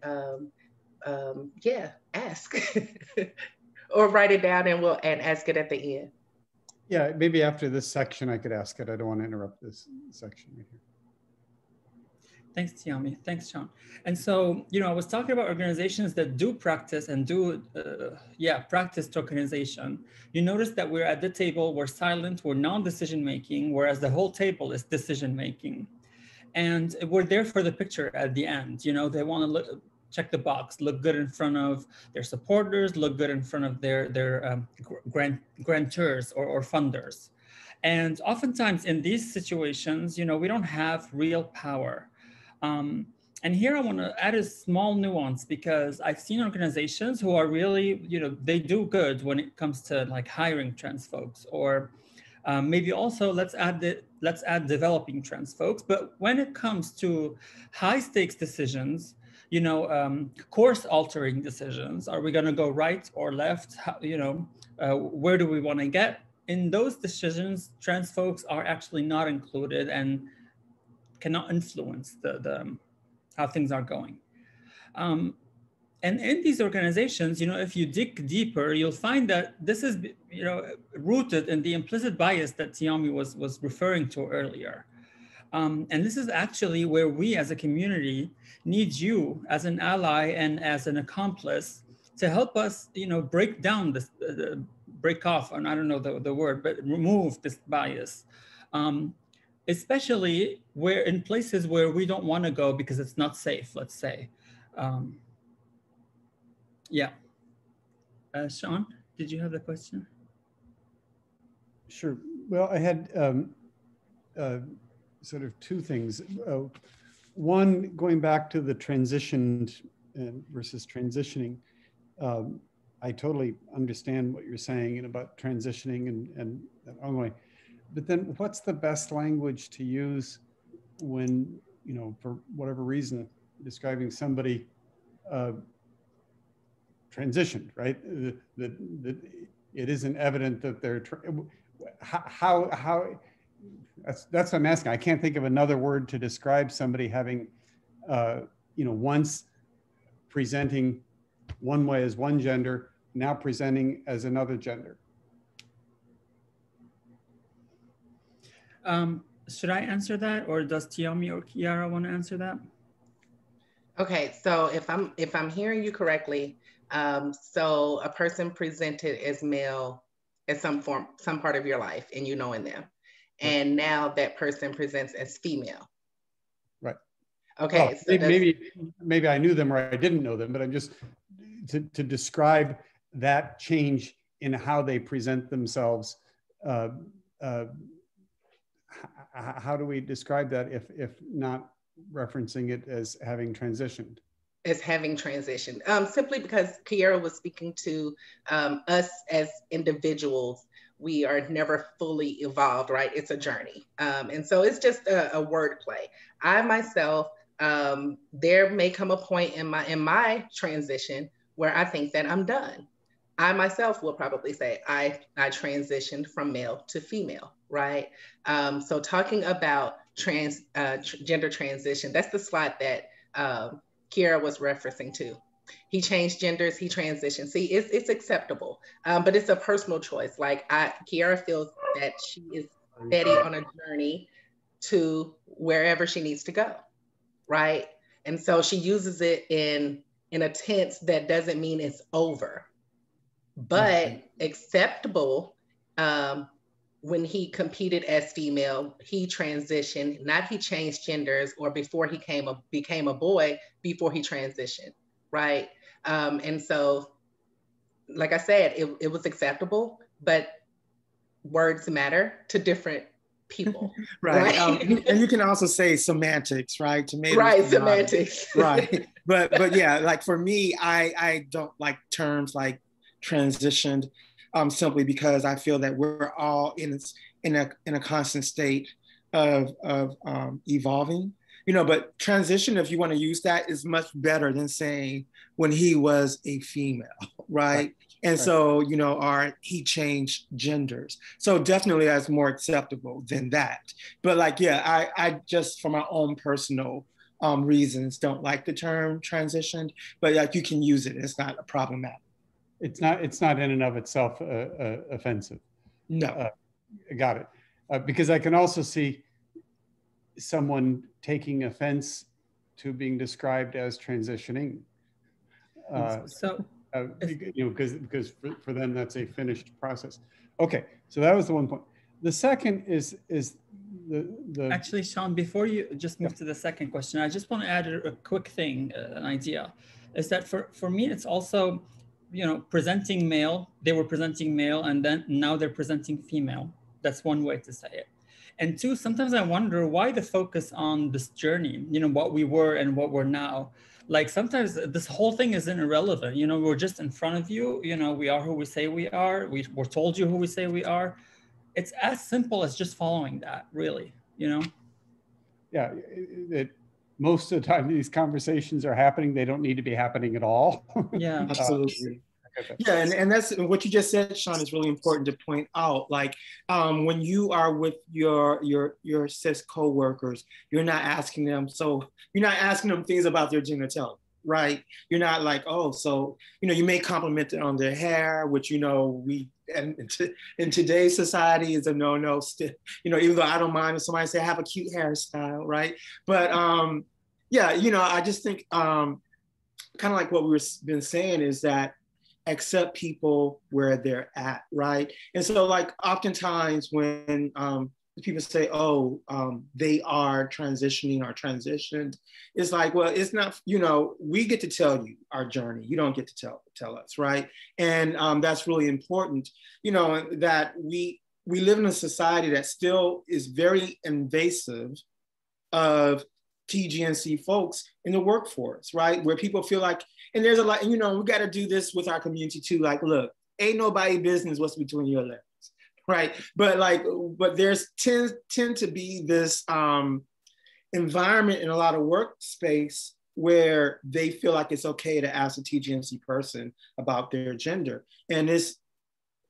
yeah, ask. Or write it down and ask it at the end. Yeah, maybe after this section I could ask it. I don't want to interrupt this section right here. Thanks, Tiommi. Thanks, Sean. And so, I was talking about organizations that do practice and practice tokenization. You notice that we're at the table, we're silent, we're non-decision making, whereas the whole table is decision making. And we're there for the picture at the end. They want to check the box, look good in front of their supporters, look good in front of their grantors or funders. And oftentimes in these situations, we don't have real power. And here I want to add a small nuance, because I've seen organizations who are really, they do good when it comes to like hiring trans folks, or maybe also let's add developing trans folks. But when it comes to high stakes decisions, course altering decisions, are we going to go right or left? Where do we want to get? In those decisions, trans folks are actually not included and cannot influence the how things are going. And in these organizations, if you dig deeper, you'll find that this is, rooted in the implicit bias that Tiommi was referring to earlier. And this is actually where we as a community need you as an ally and as an accomplice to help us, break down this, break off, and I don't know the word, but remove this bias. Especially in places where we don't want to go because it's not safe, let's say. Yeah. Sean, did you have the question? Sure. Well, I had sort of two things. One, going back to the transitioned versus transitioning, I totally understand what you're saying and about transitioning and ongoing. But then what's the best language to use when, for whatever reason, describing somebody transitioned, right? That it isn't evident that they're, how that's what I'm asking. I can't think of another word to describe somebody having, once presenting one way as one gender, now presenting as another gender. Should I answer that, or does Tiommi or Kiara want to answer that? Okay, so if I'm hearing you correctly, so a person presented as male at some part of your life, and in them, and now that person presents as female. Right. Okay. Well, so maybe I knew them or I didn't know them, but I'm just to describe that change in how they present themselves. How do we describe that if not referencing it as having transitioned? As having transitioned, simply because Kiara was speaking to us as individuals. We are never fully evolved, right? It's a journey. And so it's just a word play. I myself, there may come a point in my transition where I think that I'm done. I myself will probably say I transitioned from male to female, right? So talking about gender transition, that's the slide that Kiara was referencing to. He changed genders, he transitioned. See, it's acceptable, but it's a personal choice. Like Kiara feels that she is steady on a journey to wherever she needs to go, right? And so she uses it in a tense that doesn't mean it's over, but acceptable. When he competed as female, he transitioned, not he changed genders or before he became a boy, before he transitioned, right? And so, like I said, it was acceptable, but words matter to different people. Right. And you can also say semantics, right? Tomatoes, right, semantics. Right. But yeah, like for me, I don't like terms like transitioned. simply because I feel that we're all in a constant state of evolving. But transition, if you want to use that, is much better than saying when he was a female, right? And so, or he changed genders. So definitely that's more acceptable than that. But I just, for my own personal reasons, don't like the term transitioned, but you can use it. It's not a problematic. It's not in and of itself offensive. No. Got it. Because I can also see someone taking offense to being described as transitioning. Because for them that's a finished process. Okay, so that was the one point. The second is the Actually, Sean, before you just move to the second question, I just want to add a quick thing, an idea, is that for me it's also, presenting male. They were presenting male, and then now they're presenting female. That's one way to say it. And two, sometimes I wonder why the focus on this journey, what we were and what we're now. Like sometimes this whole thing isn't irrelevant. We're just in front of you. We are who we say we are. We're told you who we say we are. It's as simple as just following that, really, Yeah, most of the time these conversations are happening. They don't need to be happening at all. Yeah, absolutely. Yeah, and that's what you just said, Sean, is really important to point out. Like when you are with your cis co-workers, you're not asking them things about their genitalia, right? You're not like, oh, so you may compliment them on their hair, which we in today's society is a no-no. Still, even though I don't mind if somebody say I have a cute hairstyle, right? But I just think kind of like what we've been saying is that accept people where they're at, right? And so oftentimes when people say, oh, they are transitioning or transitioned, it's like, well, it's not, we get to tell you our journey. You don't get to tell us, right? And that's really important, that we live in a society that still is very invasive of TGNC folks in the workforce, right? Where people feel like, and there's a lot, we got to do this with our community too. Like, look, ain't nobody business what's between your legs, right? But there's tend to be this environment in a lot of workspace where they feel like it's okay to ask a TGNC person about their gender. And it's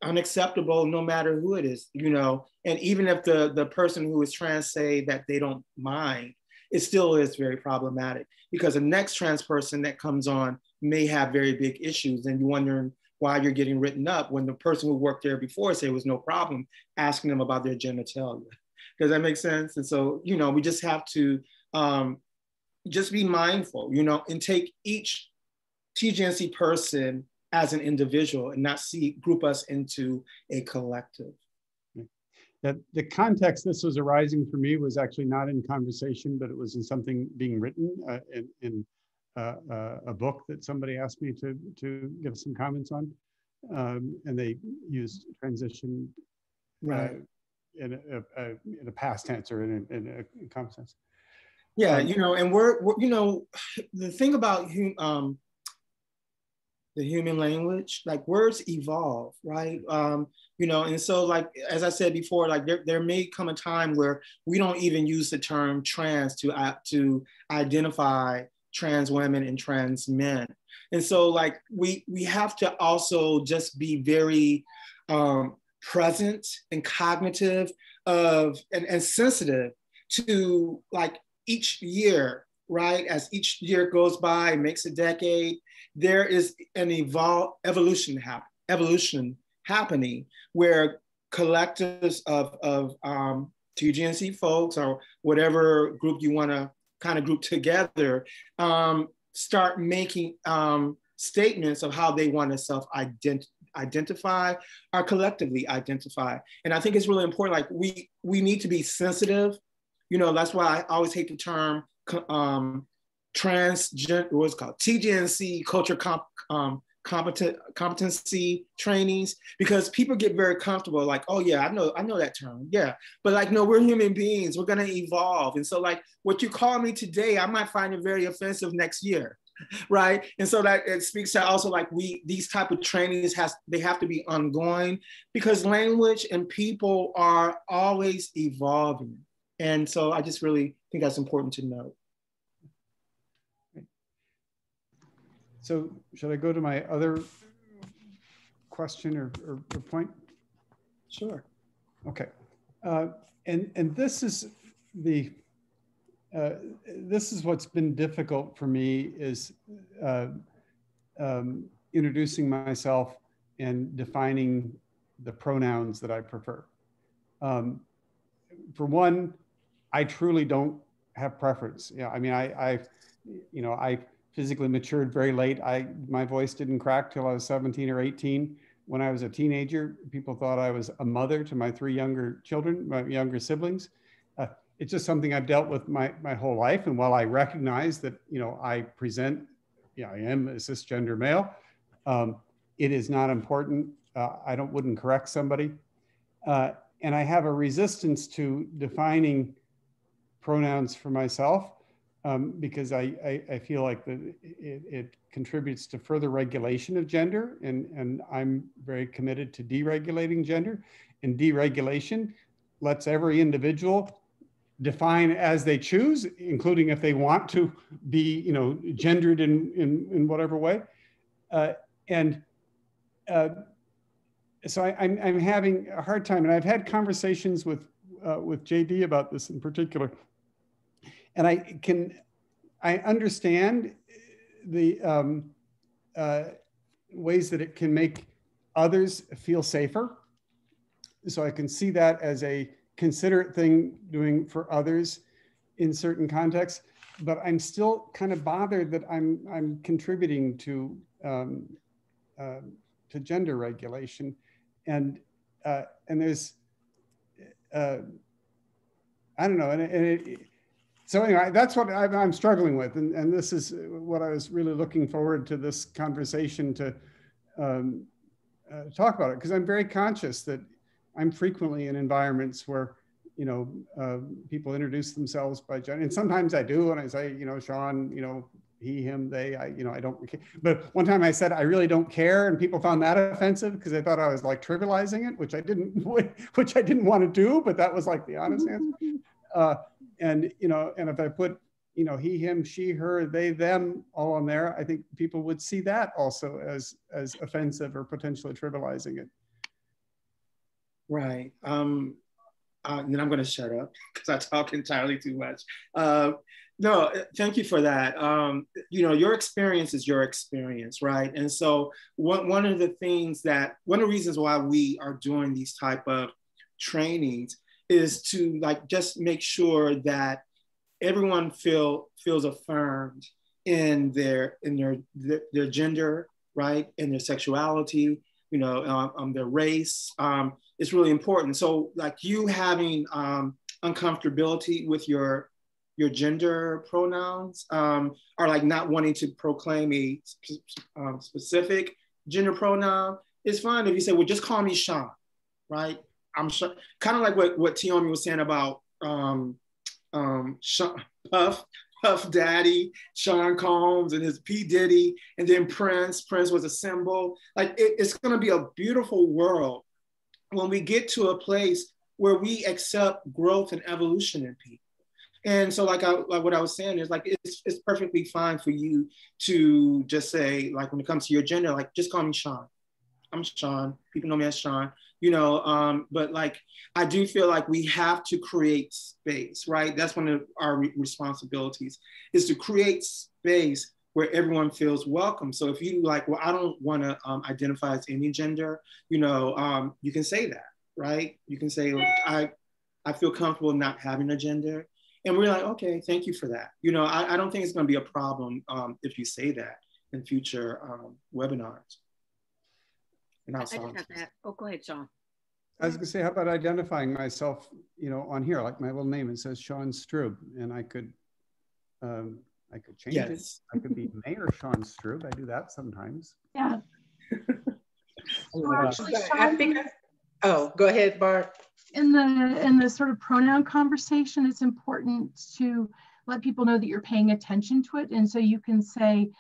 unacceptable no matter who it is, and even if the person who is trans say that they don't mind, it still is very problematic because the next trans person that comes on may have very big issues, and you're wondering why you're getting written up when the person who worked there before said it was no problem asking them about their genitalia. Does that make sense? And so, we just have to just be mindful, and take each TGNC person as an individual and not group us into a collective. That the context this was arising for me was actually not in conversation, but it was in something being written in a book that somebody asked me to give some comments on, and they used transition right in a past tense or in a common sense. Yeah, and we're the thing about the human language, like words evolve, right? And so as I said before, there may come a time where we don't even use the term trans to identify trans women and trans men. And so we have to also just be very present and cognitive of and sensitive to each year, right? As each year goes by, makes a decade, there is an evolution happening where collectives of TGNC folks or whatever group you want to kind of group together start making statements of how they want to self-identify or collectively identify. And I think it's really important, we need to be sensitive. That's why I always hate the term what's called TGNC culture competency trainings, because people get very comfortable oh yeah, I know that term, yeah, but no, we're human beings, we're going to evolve. And so what you call me today, I might find it very offensive next year, right? And so that it speaks to also like these type of trainings they have to be ongoing, because language and people are always evolving. And so I just really think that's important to note. So should I go to my other question or point? Sure. Okay. And this is this is what's been difficult for me, is introducing myself and defining the pronouns that I prefer. For one, I truly don't have preference. Yeah, I mean, I physically matured very late. My voice didn't crack till I was 17 or 18. When I was a teenager, people thought I was a mother to my 3 younger children, my younger siblings. It's just something I've dealt with my whole life. And while I recognize that, I present, I am a cisgender male, it is not important. I wouldn't correct somebody. And I have a resistance to defining pronouns for myself, because I feel like it contributes to further regulation of gender, and I'm very committed to deregulating gender. And deregulation lets every individual define as they choose, including if they want to be, gendered in whatever way. So I'm having a hard time, and I've had conversations with JD about this in particular. And I understand the ways that it can make others feel safer. So I can see that as a considerate thing doing for others in certain contexts, but I'm still kind of bothered that I'm contributing to gender regulation, and there's I don't know, so anyway, that's what I'm struggling with, and this is what I was really looking forward to this conversation to talk about it, because I'm very conscious that I'm frequently in environments where, people introduce themselves by gender, and sometimes I do, and I say, Sean, he, him, they, I don't care. But one time I said, I really don't care, and people found that offensive because they thought I was like trivializing it, which I didn't want to do, but that was like the honest answer. And if I put, he, him, she, her, they, them all on there, I think people would see that also as offensive or potentially trivializing it. Right. And then I'm going to shut up because I talk entirely too much. No, thank you for that. Your experience is your experience, right? And so one of the reasons why we are doing these type of trainings is to just make sure that everyone feels affirmed in their gender, right? In their sexuality, their race. It's really important. So you having uncomfortability with your gender pronouns, or not wanting to proclaim a specific gender pronoun, it's fine if you say, well, just call me Sean, right? I'm sure, kind of like what Tiommi was saying about Sean, Puff Daddy, Sean Combs, and his P. Diddy, and then Prince. Prince was a symbol. It's going to be a beautiful world when we get to a place where we accept growth and evolution in people. And so like what I was saying is it's perfectly fine for you to just say, when it comes to your gender, just call me Sean. I'm Sean. People know me as Sean. But I do feel like we have to create space, right? That's one of our responsibilities, is to create space where everyone feels welcome. So if you well, I don't want to identify as any gender, you can say that, right? You can say, I feel comfortable not having a gender. And we're like, okay, thank you for that. I don't think it's going to be a problem if you say that in future webinars. I just have that. Oh, go ahead, Sean. I was going to say, how about identifying myself, on here, like my little name, it says Sean Strub, and I could change it. I could be Mayor Sean Strub. I do that sometimes. Yeah. Oh, go ahead, Barb. in the sort of pronoun conversation, it's important to let people know that you're paying attention to it. And so you can say,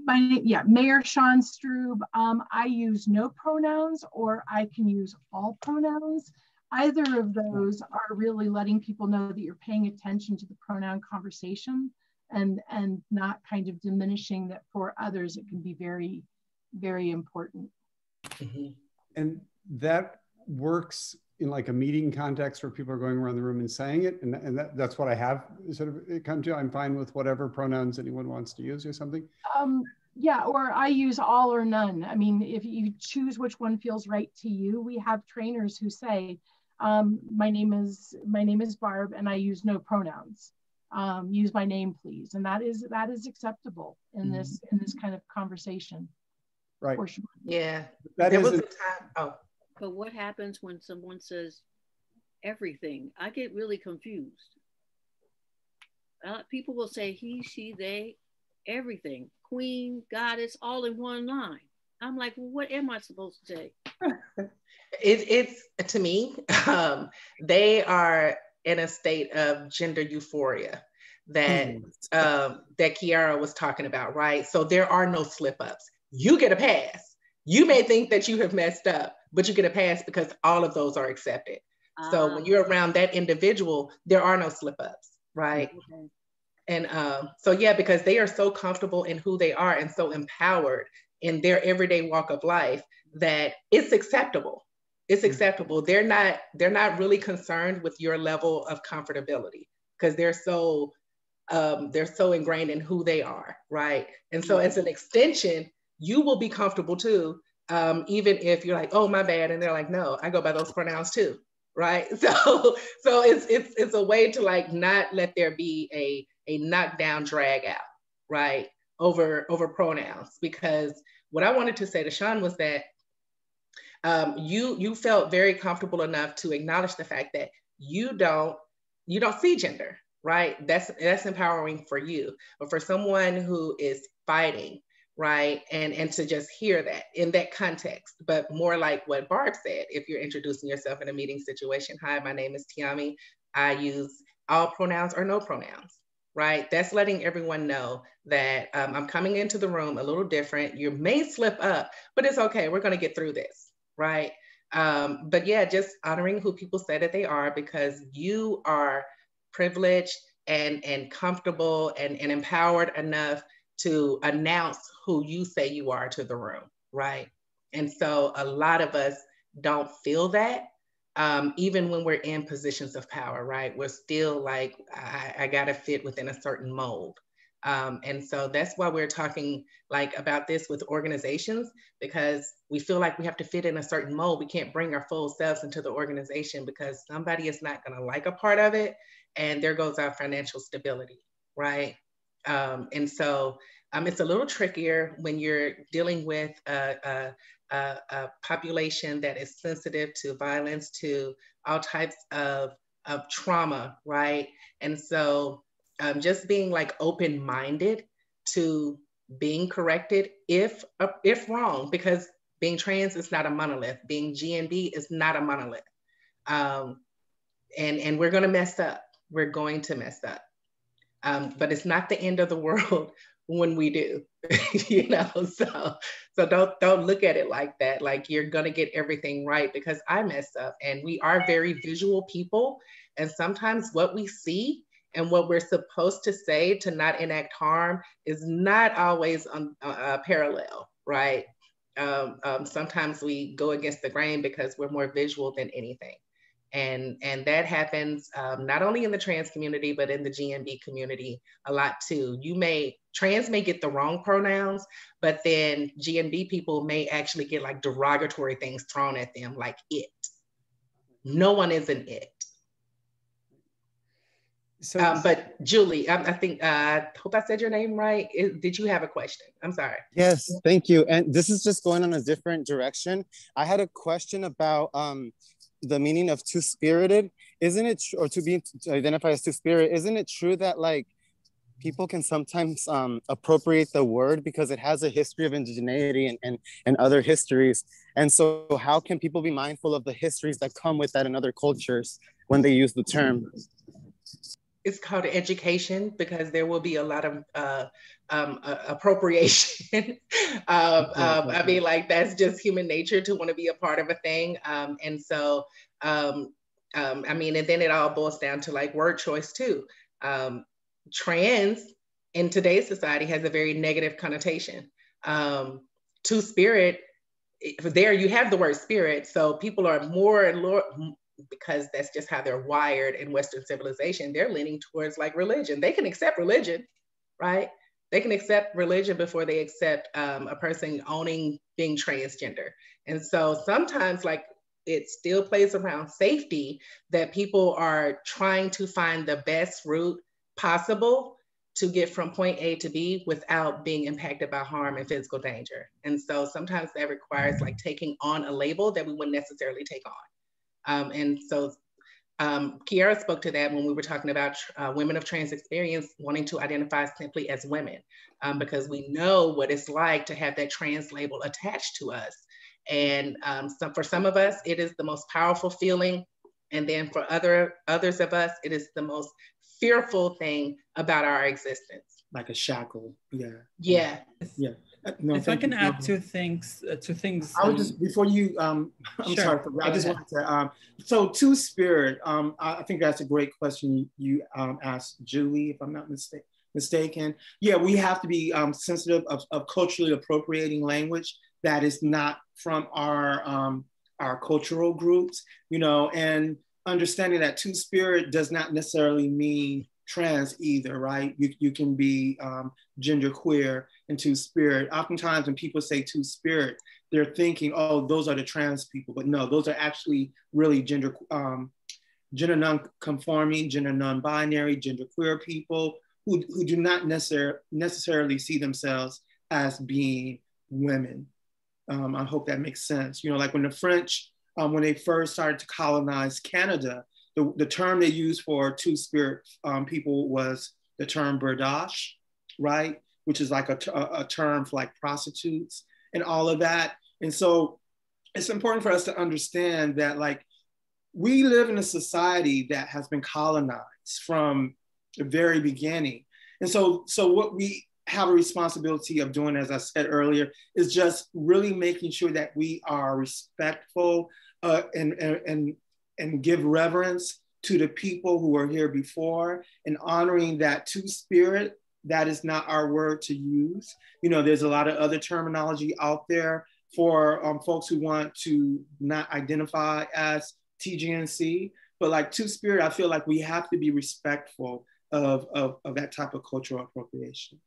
Mayor Sean Strube, I use no pronouns, or I can use all pronouns. Either of those are really letting people know that you're paying attention to the pronoun conversation, and not kind of diminishing that for others it can be very, very important. Mm-hmm. And that works in like a meeting context where people are going around the room and saying it, and that's what I have sort of come to. I'm fine with whatever pronouns anyone wants to use or something. Yeah, or I use all or none. I mean, if you choose which one feels right to you. We have trainers who say, my name is Barb, and I use no pronouns. Use my name, please, and that is acceptable in this kind of conversation. Right. For sure. Yeah. There was a time. Oh. But what happens when someone says everything? I get really confused. People will say he, she, they, everything. Queen, goddess, all in one line. I'm like, well, what am I supposed to say? It's to me, they are in a state of gender euphoria that that Kiara was talking about, right? So there are no slip-ups. You get a pass. You may think that you have messed up, but you get a pass because all of those are accepted. So when you're around that individual, there are no slip-ups, right? Okay. And so yeah, because they are so comfortable in who they are and so empowered in their everyday walk of life that it's acceptable. It's acceptable. They're not really concerned with your level of comfortability because they're so ingrained in who they are, right? And so as an extension, you will be comfortable too, even if you're like, oh, my bad, and they're like, no, I go by those pronouns too, right? So it's a way to like not let there be a knockdown drag out, right? Over pronouns, because what I wanted to say to Sean was that you felt very comfortable enough to acknowledge the fact that you don't see gender, right? That's empowering for you, but for someone who is fighting, right? And to just hear that in that context, but more like what Barb said, if you're introducing yourself in a meeting situation, hi, my name is Tiommi. I use all pronouns or no pronouns, right? That's letting everyone know that I'm coming into the room a little different. You may slip up, but it's okay. We're going to get through this, right? But yeah, just honoring who people say that they are, because you are privileged and comfortable and empowered enough to announce who you say you are to the room, right? And so a lot of us don't feel that, even when we're in positions of power, right? We're still like, I gotta fit within a certain mold. And so that's why we're talking like about this with organizations, because we feel like we have to fit in a certain mold. We can't bring our full selves into the organization because somebody is not gonna like a part of it, and there goes our financial stability, right? And so it's a little trickier when you're dealing with a population that is sensitive to violence, to all types of trauma, right? And so just being like open-minded to being corrected if wrong, because being trans is not a monolith. Being GNB is not a monolith. And we're gonna mess up. We're going to mess up. But it's not the end of the world when we do, you know? So don't look at it like that. Like you're gonna get everything right, because I mess up, and we are very visual people. And sometimes what we see and what we're supposed to say to not enact harm is not always parallel, right? Sometimes we go against the grain because we're more visual than anything. And that happens not only in the trans community, but in the GNB community a lot too. Trans may get the wrong pronouns, but then GNB people may actually get like derogatory things thrown at them, like it. No one is an it. So, but Julie, I think, I hope I said your name right. Did you have a question? I'm sorry. Yes, thank you. And this is just going on a different direction. I had a question about the meaning of two-spirited. Isn't it, or to identify as two-spirit, isn't it true that like people can sometimes appropriate the word because it has a history of indigeneity and other histories. And so how can people be mindful of the histories that come with that in other cultures when they use the term? It's called education, because there will be a lot of appropriation. I mean, like, that's just human nature to want to be a part of a thing. And so, I mean, and then it all boils down to like word choice too. Trans in today's society has a very negative connotation. Two-spirit, there you have the word spirit. So people are more and more, because that's just how they're wired in Western civilization, they're leaning towards like religion. They can accept religion, right? They can accept religion before they accept a person owning being transgender. And so sometimes like it still plays around safety, that people are trying to find the best route possible to get from point A to B without being impacted by harm and physical danger. And so sometimes that requires like taking on a label that we wouldn't necessarily take on. And so Kiara spoke to that when we were talking about women of trans experience wanting to identify simply as women, because we know what it's like to have that trans label attached to us. And so for some of us, it is the most powerful feeling. And then for others of us, it is the most fearful thing about our existence. Like a shackle. Yeah. Yeah. Yeah. No, if I can add two things. I would just, before you, I'm sure. sorry, I just wanted to, so two-spirit, I think that's a great question you asked Julie, if I'm not mistaken. Yeah, we have to be sensitive of culturally appropriating language that is not from our cultural groups, you know, and understanding that two-spirit does not necessarily mean trans either, right? You can be genderqueer and two-spirit. Oftentimes when people say two-spirit, they're thinking, oh, those are the trans people. But no, those are actually really gender non-conforming, gender non-binary, genderqueer people who do not necessarily see themselves as being women. I hope that makes sense. You know, like when the French, when they first started to colonize Canada, the term they used for two-spirit people was the term berdache, right? Which is like a term for like prostitutes and all of that. And so it's important for us to understand that like we live in a society that has been colonized from the very beginning. And so what we have a responsibility of doing, as I said earlier, is just really making sure that we are respectful and give reverence to the people who were here before, and honoring that two-spirit. That is not our word to use. You know, there's a lot of other terminology out there for folks who want to not identify as TGNC, but like two-spirit, I feel like we have to be respectful of that type of cultural appropriation.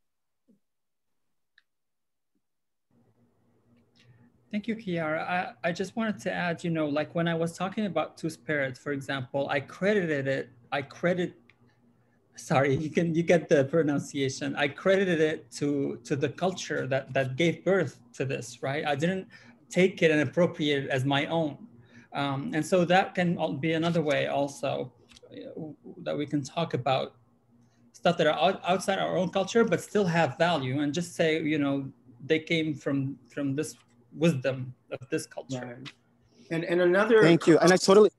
Thank you, Kiara. I just wanted to add, you know, like when I was talking about two-spirit, for example, sorry, you get the pronunciation. I credited it to the culture that gave birth to this, right? I didn't take it and appropriate it as my own. And so that can be another way also that we can talk about stuff that are outside our own culture, but still have value, and just say, you know, they came from this wisdom of this culture. Right. And another. Thank you. And I totally,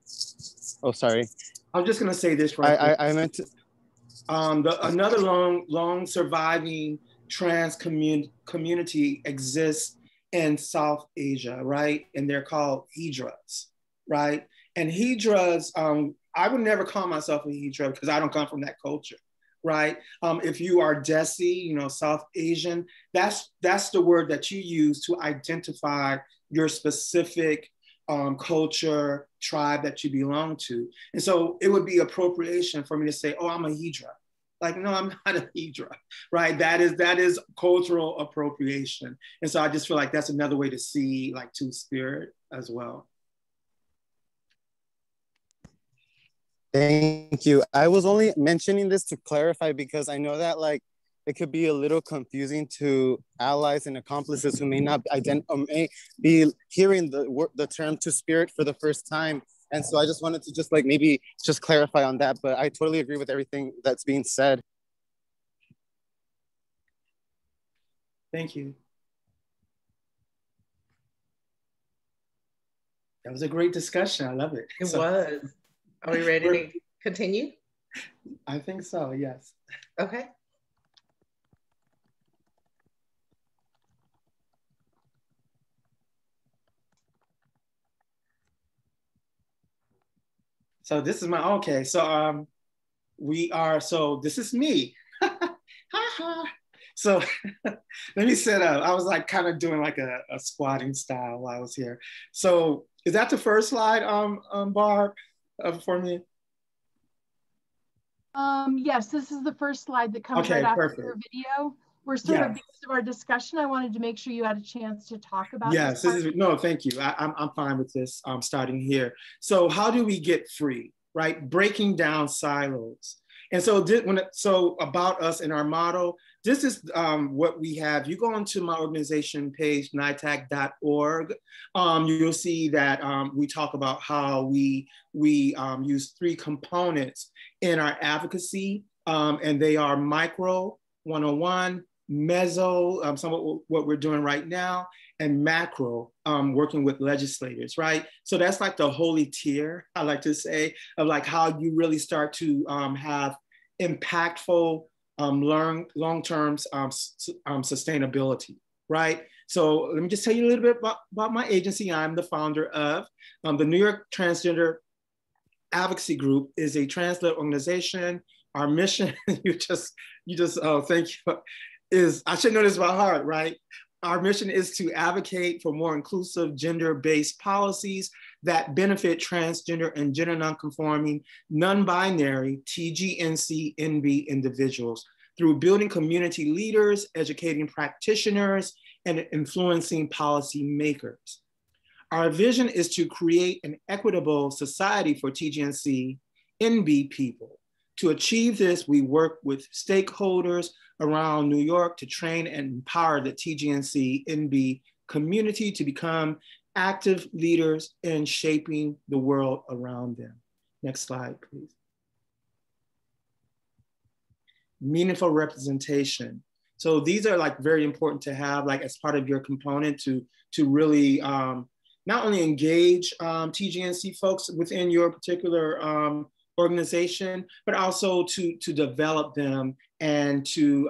oh, sorry. I'm just gonna say this right I meant to. Another long surviving trans community exists in South Asia, right? And they're called Hijras, right? And Hijras, I would never call myself a Hijra because I don't come from that culture, right? If you are Desi, you know, South Asian, that's the word that you use to identify your specific culture, tribe that you belong to. And so it would be appropriation for me to say, oh, I'm a Hijra. Like, no, I'm not a Hijra, right? That is cultural appropriation. And so I just feel like that's another way to see like two-spirit as well. Thank you. I was only mentioning this to clarify because I know that like it could be a little confusing to allies and accomplices who may not may be hearing the term two-spirit for the first time. And so I just wanted to just like maybe just clarify on that, but I totally agree with everything that's being said. Thank you. That was a great discussion. I love it. It was. Are we ready to continue? I think so, yes. Okay. So this is my, okay, so this is me. So let me set up. I was like kind of doing like a squatting style while I was here. So is that the first slide, Barb, for me? Yes, this is the first slide that comes right after your video. We're sort of, because of our discussion, I wanted to make sure you had a chance to talk about yes, this is, no, thank you. I'm fine with this starting here. So how do we get free, right? Breaking down silos. And so, so about us and our motto, this is what we have. You go onto my organization page, nitac.org. You'll see that we talk about how we use 3 components in our advocacy, and they are micro, 101, meso, some of what we're doing right now, and macro, working with legislators, right? So that's like the holy tier, I like to say, of like how you really start to have impactful long-term sustainability, right? So let me just tell you a little bit about my agency. I'm the founder of the New York Transgender Advocacy Group. Is a trans-led organization. Our mission, thank you, is, I should know this by heart, right? Our mission is to advocate for more inclusive gender-based policies that benefit transgender and gender nonconforming, non-binary TGNB individuals through building community leaders, educating practitioners, and influencing policy makers. Our vision is to create an equitable society for TGNB people. To achieve this, we work with stakeholders around New York to train and empower the TGNB community to become active leaders in shaping the world around them. Next slide, please. Meaningful representation. So these are like very important to have like as part of your component to really not only engage TGNB folks within your particular organization, but also to develop them and to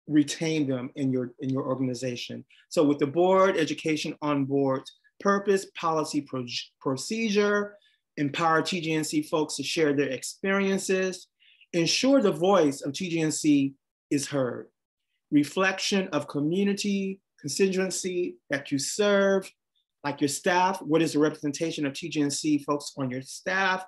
retain them in your organization. So with the board, education on board, purpose, policy, procedure, empower TGNB folks to share their experiences, ensure the voice of TGNB is heard, reflection of community, constituency that you serve, like your staff, what is the representation of TGNB folks on your staff?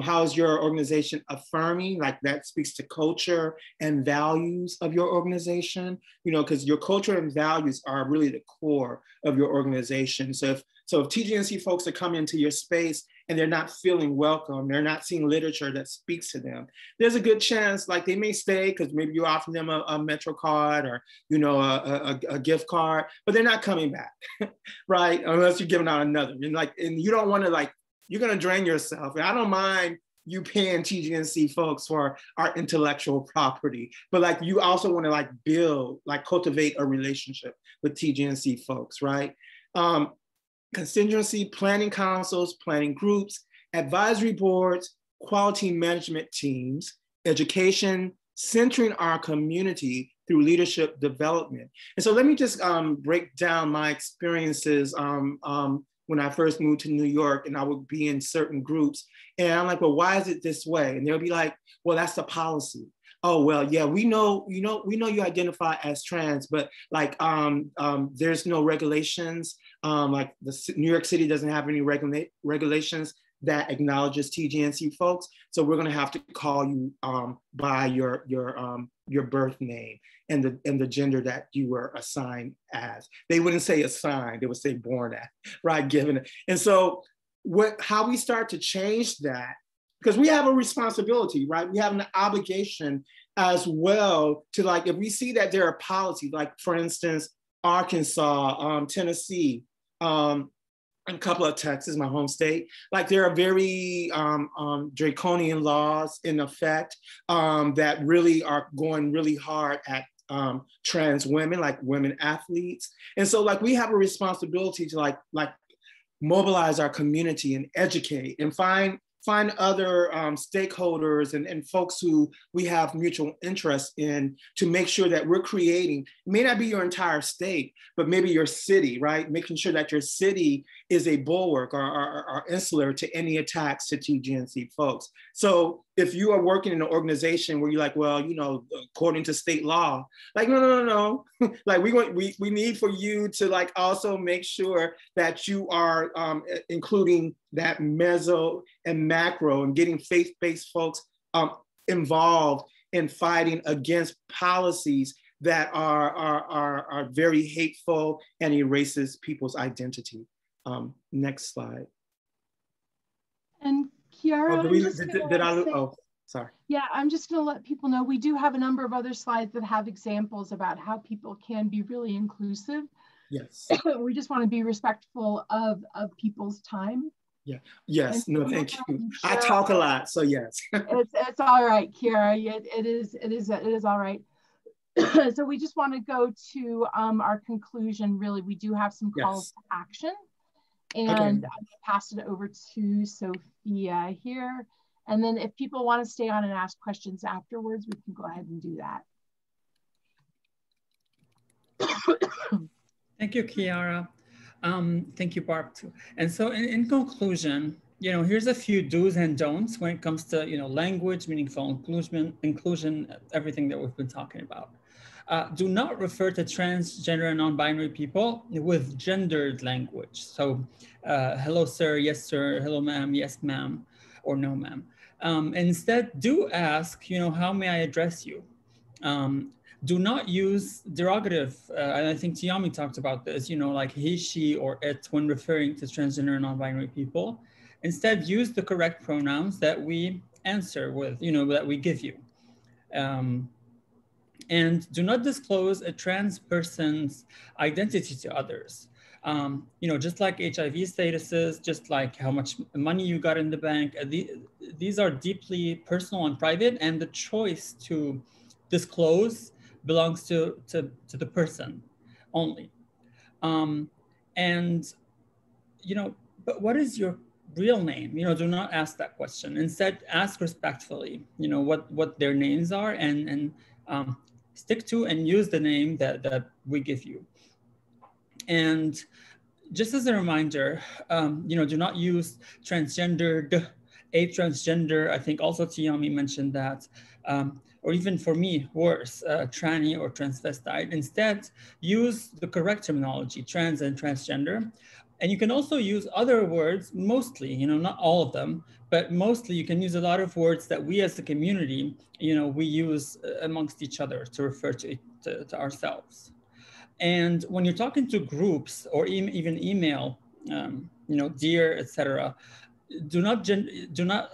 How is your organization affirming? Like that speaks to culture and values of your organization, you know, because your culture and values are really the core of your organization. So if TGNB folks are coming into your space and they're not feeling welcome, they're not seeing literature that speaks to them, there's a good chance like they may stay because maybe you offer them a Metro card or, you know, a gift card, but they're not coming back, right? Unless you're giving out another. And you don't want to like, you're gonna drain yourself. And I don't mind you paying TGNB folks for our intellectual property, but like you also wanna like build, like cultivate a relationship with TGNB folks, right? Constituency planning councils, planning groups, advisory boards, quality management teams, education, centering our community through leadership development. And so let me just break down my experiences when I first moved to New York, and I would be in certain groups. And I'm like, well, why is it this way? And they'll be like, well, that's the policy. Oh, well, yeah, we know you identify as trans, but like there's no regulations. Like New York City doesn't have any regulations that acknowledges TGNB folks. So we're gonna have to call you by your birth name and the gender that you were assigned as. They wouldn't say assigned, they would say born at, right, given. And so how we start to change that, because we have a responsibility, right? We have an obligation as well to like, if we see that there are policies, like for instance, Arkansas, Tennessee, and a couple of Texas, my home state, like there are very draconian laws in effect that really are going really hard at trans women, like women athletes. And so like we have a responsibility to like mobilize our community and educate and find other stakeholders and folks who we have mutual interest in to make sure that we're creating, it may not be your entire state, but maybe your city, right? Making sure that your city is a bulwark or insular to any attacks to TGNC folks. So if you are working in an organization where you're like, well, you know, according to state law, like, no. Like we need for you to like also make sure that you are including that meso and macro and getting faith-based folks involved in fighting against policies that are very hateful and erases people's identity. Next slide. And Kiara, sorry. Yeah, I'm just going to let people know we do have a number of other slides that have examples about how people can be really inclusive. Yes. We just want to be respectful of people's time. Yeah. Yes. And no, thank you. I talk a lot, so yes. it's all right, Kiara. It is all right. So we just want to go to our conclusion. Really, we do have some calls to action, and I'm going to pass it over to Sophia here. And then if people want to stay on and ask questions afterwards, we can go ahead and do that. Thank you, Kiara. Thank you, Barb, too. And so in conclusion, you know, here's a few do's and don'ts when it comes to, you know, language, meaningful inclusion, everything that we've been talking about. Do not refer to transgender and non-binary people with gendered language. So hello, sir, yes, sir, hello, ma'am, yes, ma'am, or no, ma'am. Instead, do ask, you know, how may I address you? Do not use derogative, and I think Tiommi talked about this, you know, like he, she, or it when referring to transgender and non-binary people. Instead, use the correct pronouns that we answer with, you know, that we give you. And do not disclose a trans person's identity to others. You know, just like HIV statuses, just like how much money you got in the bank, these are deeply personal and private, and the choice to disclose belongs to the person only. And, you know, but what is your real name? You know, do not ask that question. Instead, ask respectfully, you know, what their names are, and stick to and use the name that we give you. And just as a reminder, you know, do not use transgendered, a transgender. I think also Tiommi mentioned that, or even for me, worse, tranny or transvestite. Instead, use the correct terminology, trans and transgender. And you can also use other words, mostly, you know, not all of them, but mostly you can use a lot of words that we as a community, you know, we use amongst each other to refer to ourselves. And when you're talking to groups or even email, you know, dear, etc., do not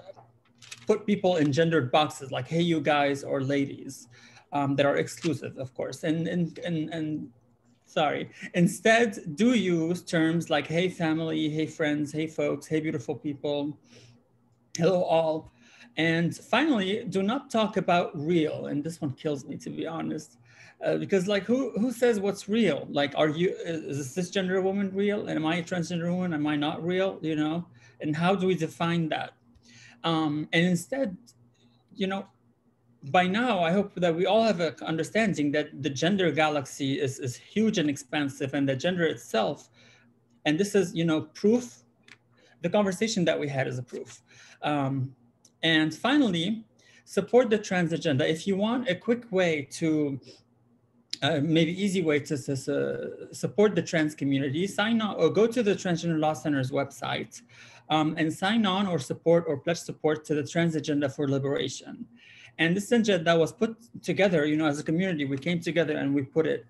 put people in gendered boxes like, hey, you guys, or ladies, that are exclusive, of course. And sorry, instead, do use terms like, hey, family, hey, friends, hey, folks, hey, beautiful people, hello, all. And finally, do not talk about real. And this one kills me, to be honest. Because like, who says what's real? Like, is this cisgender woman real? And am I a transgender woman? Am I not real? You know, and how do we define that? And instead, you know, by now, I hope that we all have an understanding that the gender galaxy is huge and expansive, and the gender itself, and this is, you know, proof, the conversation that we had is a proof. And finally, support the trans agenda. If you want a quick way to, maybe easy way to support the trans community, sign on or go to the Transgender Law Center's website and sign on or support or pledge support to the Trans Agenda for Liberation. And this agenda was put together, you know, as a community, we came together and we put it.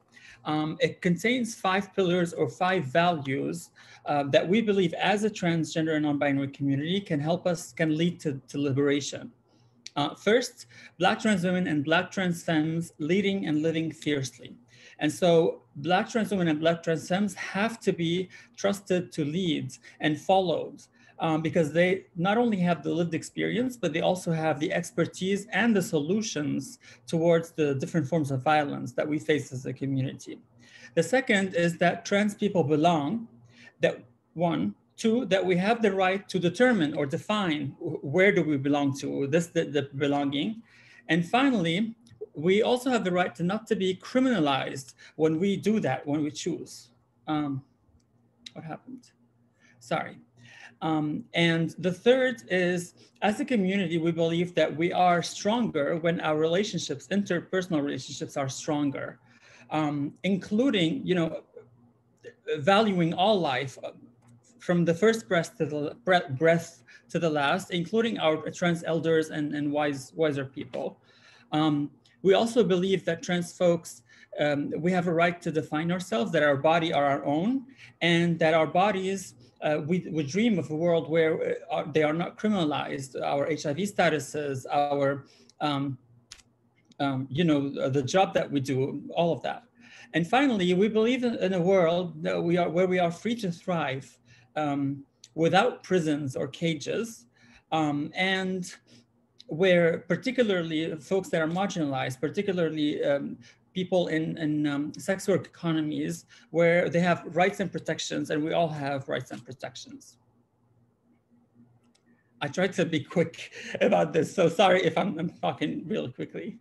It contains 5 pillars or 5 values that we believe as a transgender and non-binary community can lead to liberation. First, Black trans women and Black trans femmes leading and living fiercely. And so Black trans women and Black trans femmes have to be trusted to lead and followed because they not only have the lived experience, but they also have the expertise and the solutions towards the different forms of violence that we face as a community. The second is that trans people belong, that one. Two, that we have the right to determine or define where do we belong to, the belonging. And finally, we also have the right to not to be criminalized when we do that, when we choose. What happened? Sorry. And the third is, as a community, we believe that we are stronger when our relationships, interpersonal relationships, are stronger, including, valuing all life, from the first breath to the last, including our trans elders and wiser people. We also believe that trans folks, we have a right to define ourselves, that our body are our own, and that our bodies, we dream of a world where they are not criminalized, our HIV statuses, our, the job that we do, all of that. And finally, we believe in a world that where we are free to thrive, without prisons or cages, and where particularly folks that are marginalized, particularly people in sex work economies, where they have rights and protections, and we all have rights and protections. I tried to be quick about this, so sorry if I'm talking really quickly.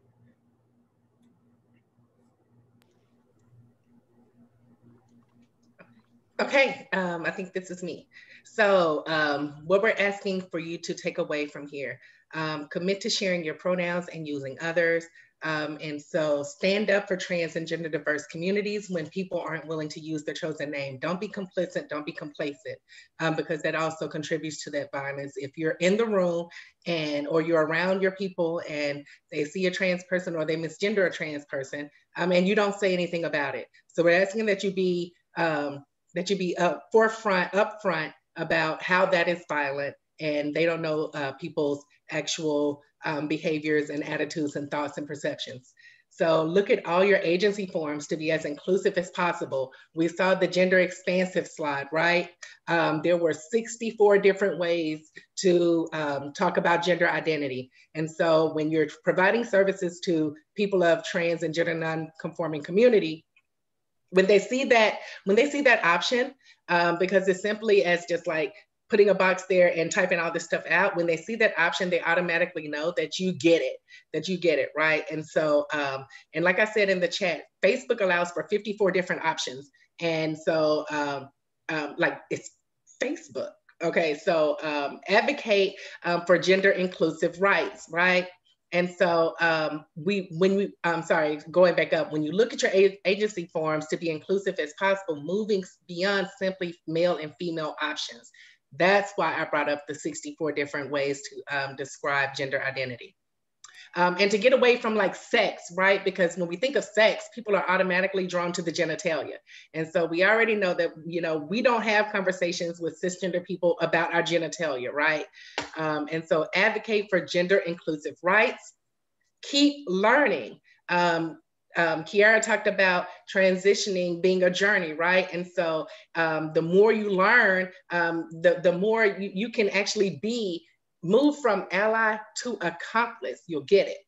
Okay, I think this is me. So what we're asking for you to take away from here, commit to sharing your pronouns and using others. And so stand up for trans and gender diverse communities when people aren't willing to use their chosen name. Don't be complicit, don't be complacent, because that also contributes to that violence. If you're in the room or you're around your people and they see a trans person or they misgender a trans person, and you don't say anything about it. So we're asking that you be upfront about how that is violent, and they don't know people's actual behaviors and attitudes and thoughts and perceptions. So look at all your agency forms to be as inclusive as possible. We saw the gender expansive slide, right? There were 64 different ways to talk about gender identity. And so when you're providing services to people of trans and gender non-conforming community, when they see that option, because it's simply as just like putting a box there and typing all this stuff out, when they see that option, they automatically know that you get it, right? And so, and like I said in the chat, Facebook allows for 54 different options. And so like it's Facebook. Okay, so advocate for gender inclusive rights, right? And so going back up, when you look at your agency forms to be inclusive as possible, moving beyond simply male and female options. That's why I brought up the 64 different ways to describe gender identity. And to get away from like sex, right? Because when we think of sex, people are automatically drawn to the genitalia. And so we already know that, we don't have conversations with cisgender people about our genitalia, right? And so advocate for gender inclusive rights. Keep learning. Kiara talked about transitioning being a journey, right? And so the more you learn, the more you can actually move from ally to accomplice. You'll get it.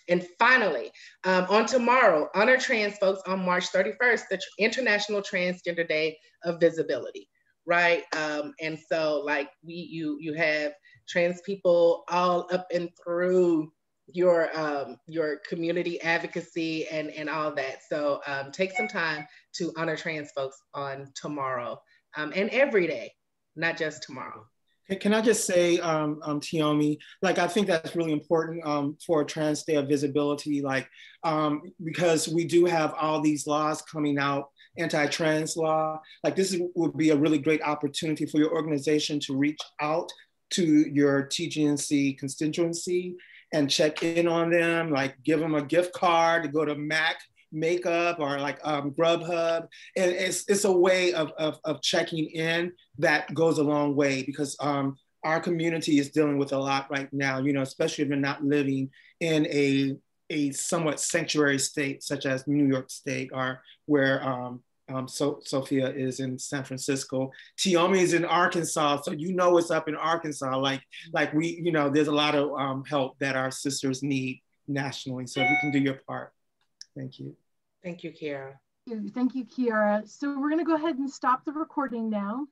And finally, on tomorrow, honor trans folks on March 31st, the International Transgender Day of Visibility, right? And so like you have trans people all up and through your community advocacy and all that. So take some time to honor trans folks on tomorrow and every day, not just tomorrow. Can I just say, Tiommi, like I think that's really important for Trans Day of Visibility, like because we do have all these laws coming out, anti-trans law. Like this would be a really great opportunity for your organization to reach out to your TGNC constituency and check in on them, like give them a gift card to go to Mac Makeup or like Grubhub. And it's a way of checking in that goes a long way, because our community is dealing with a lot right now, especially if you're not living in a somewhat sanctuary state such as New York State, or where So Sophia is in San Francisco. Tiommi is in Arkansas. So you know it's up in Arkansas. Like we, you know, there's a lot of help that our sisters need nationally. So if you can do your part. Thank you. Thank you, Kiara. Thank you, Kiara. So we're going to go ahead and stop the recording now.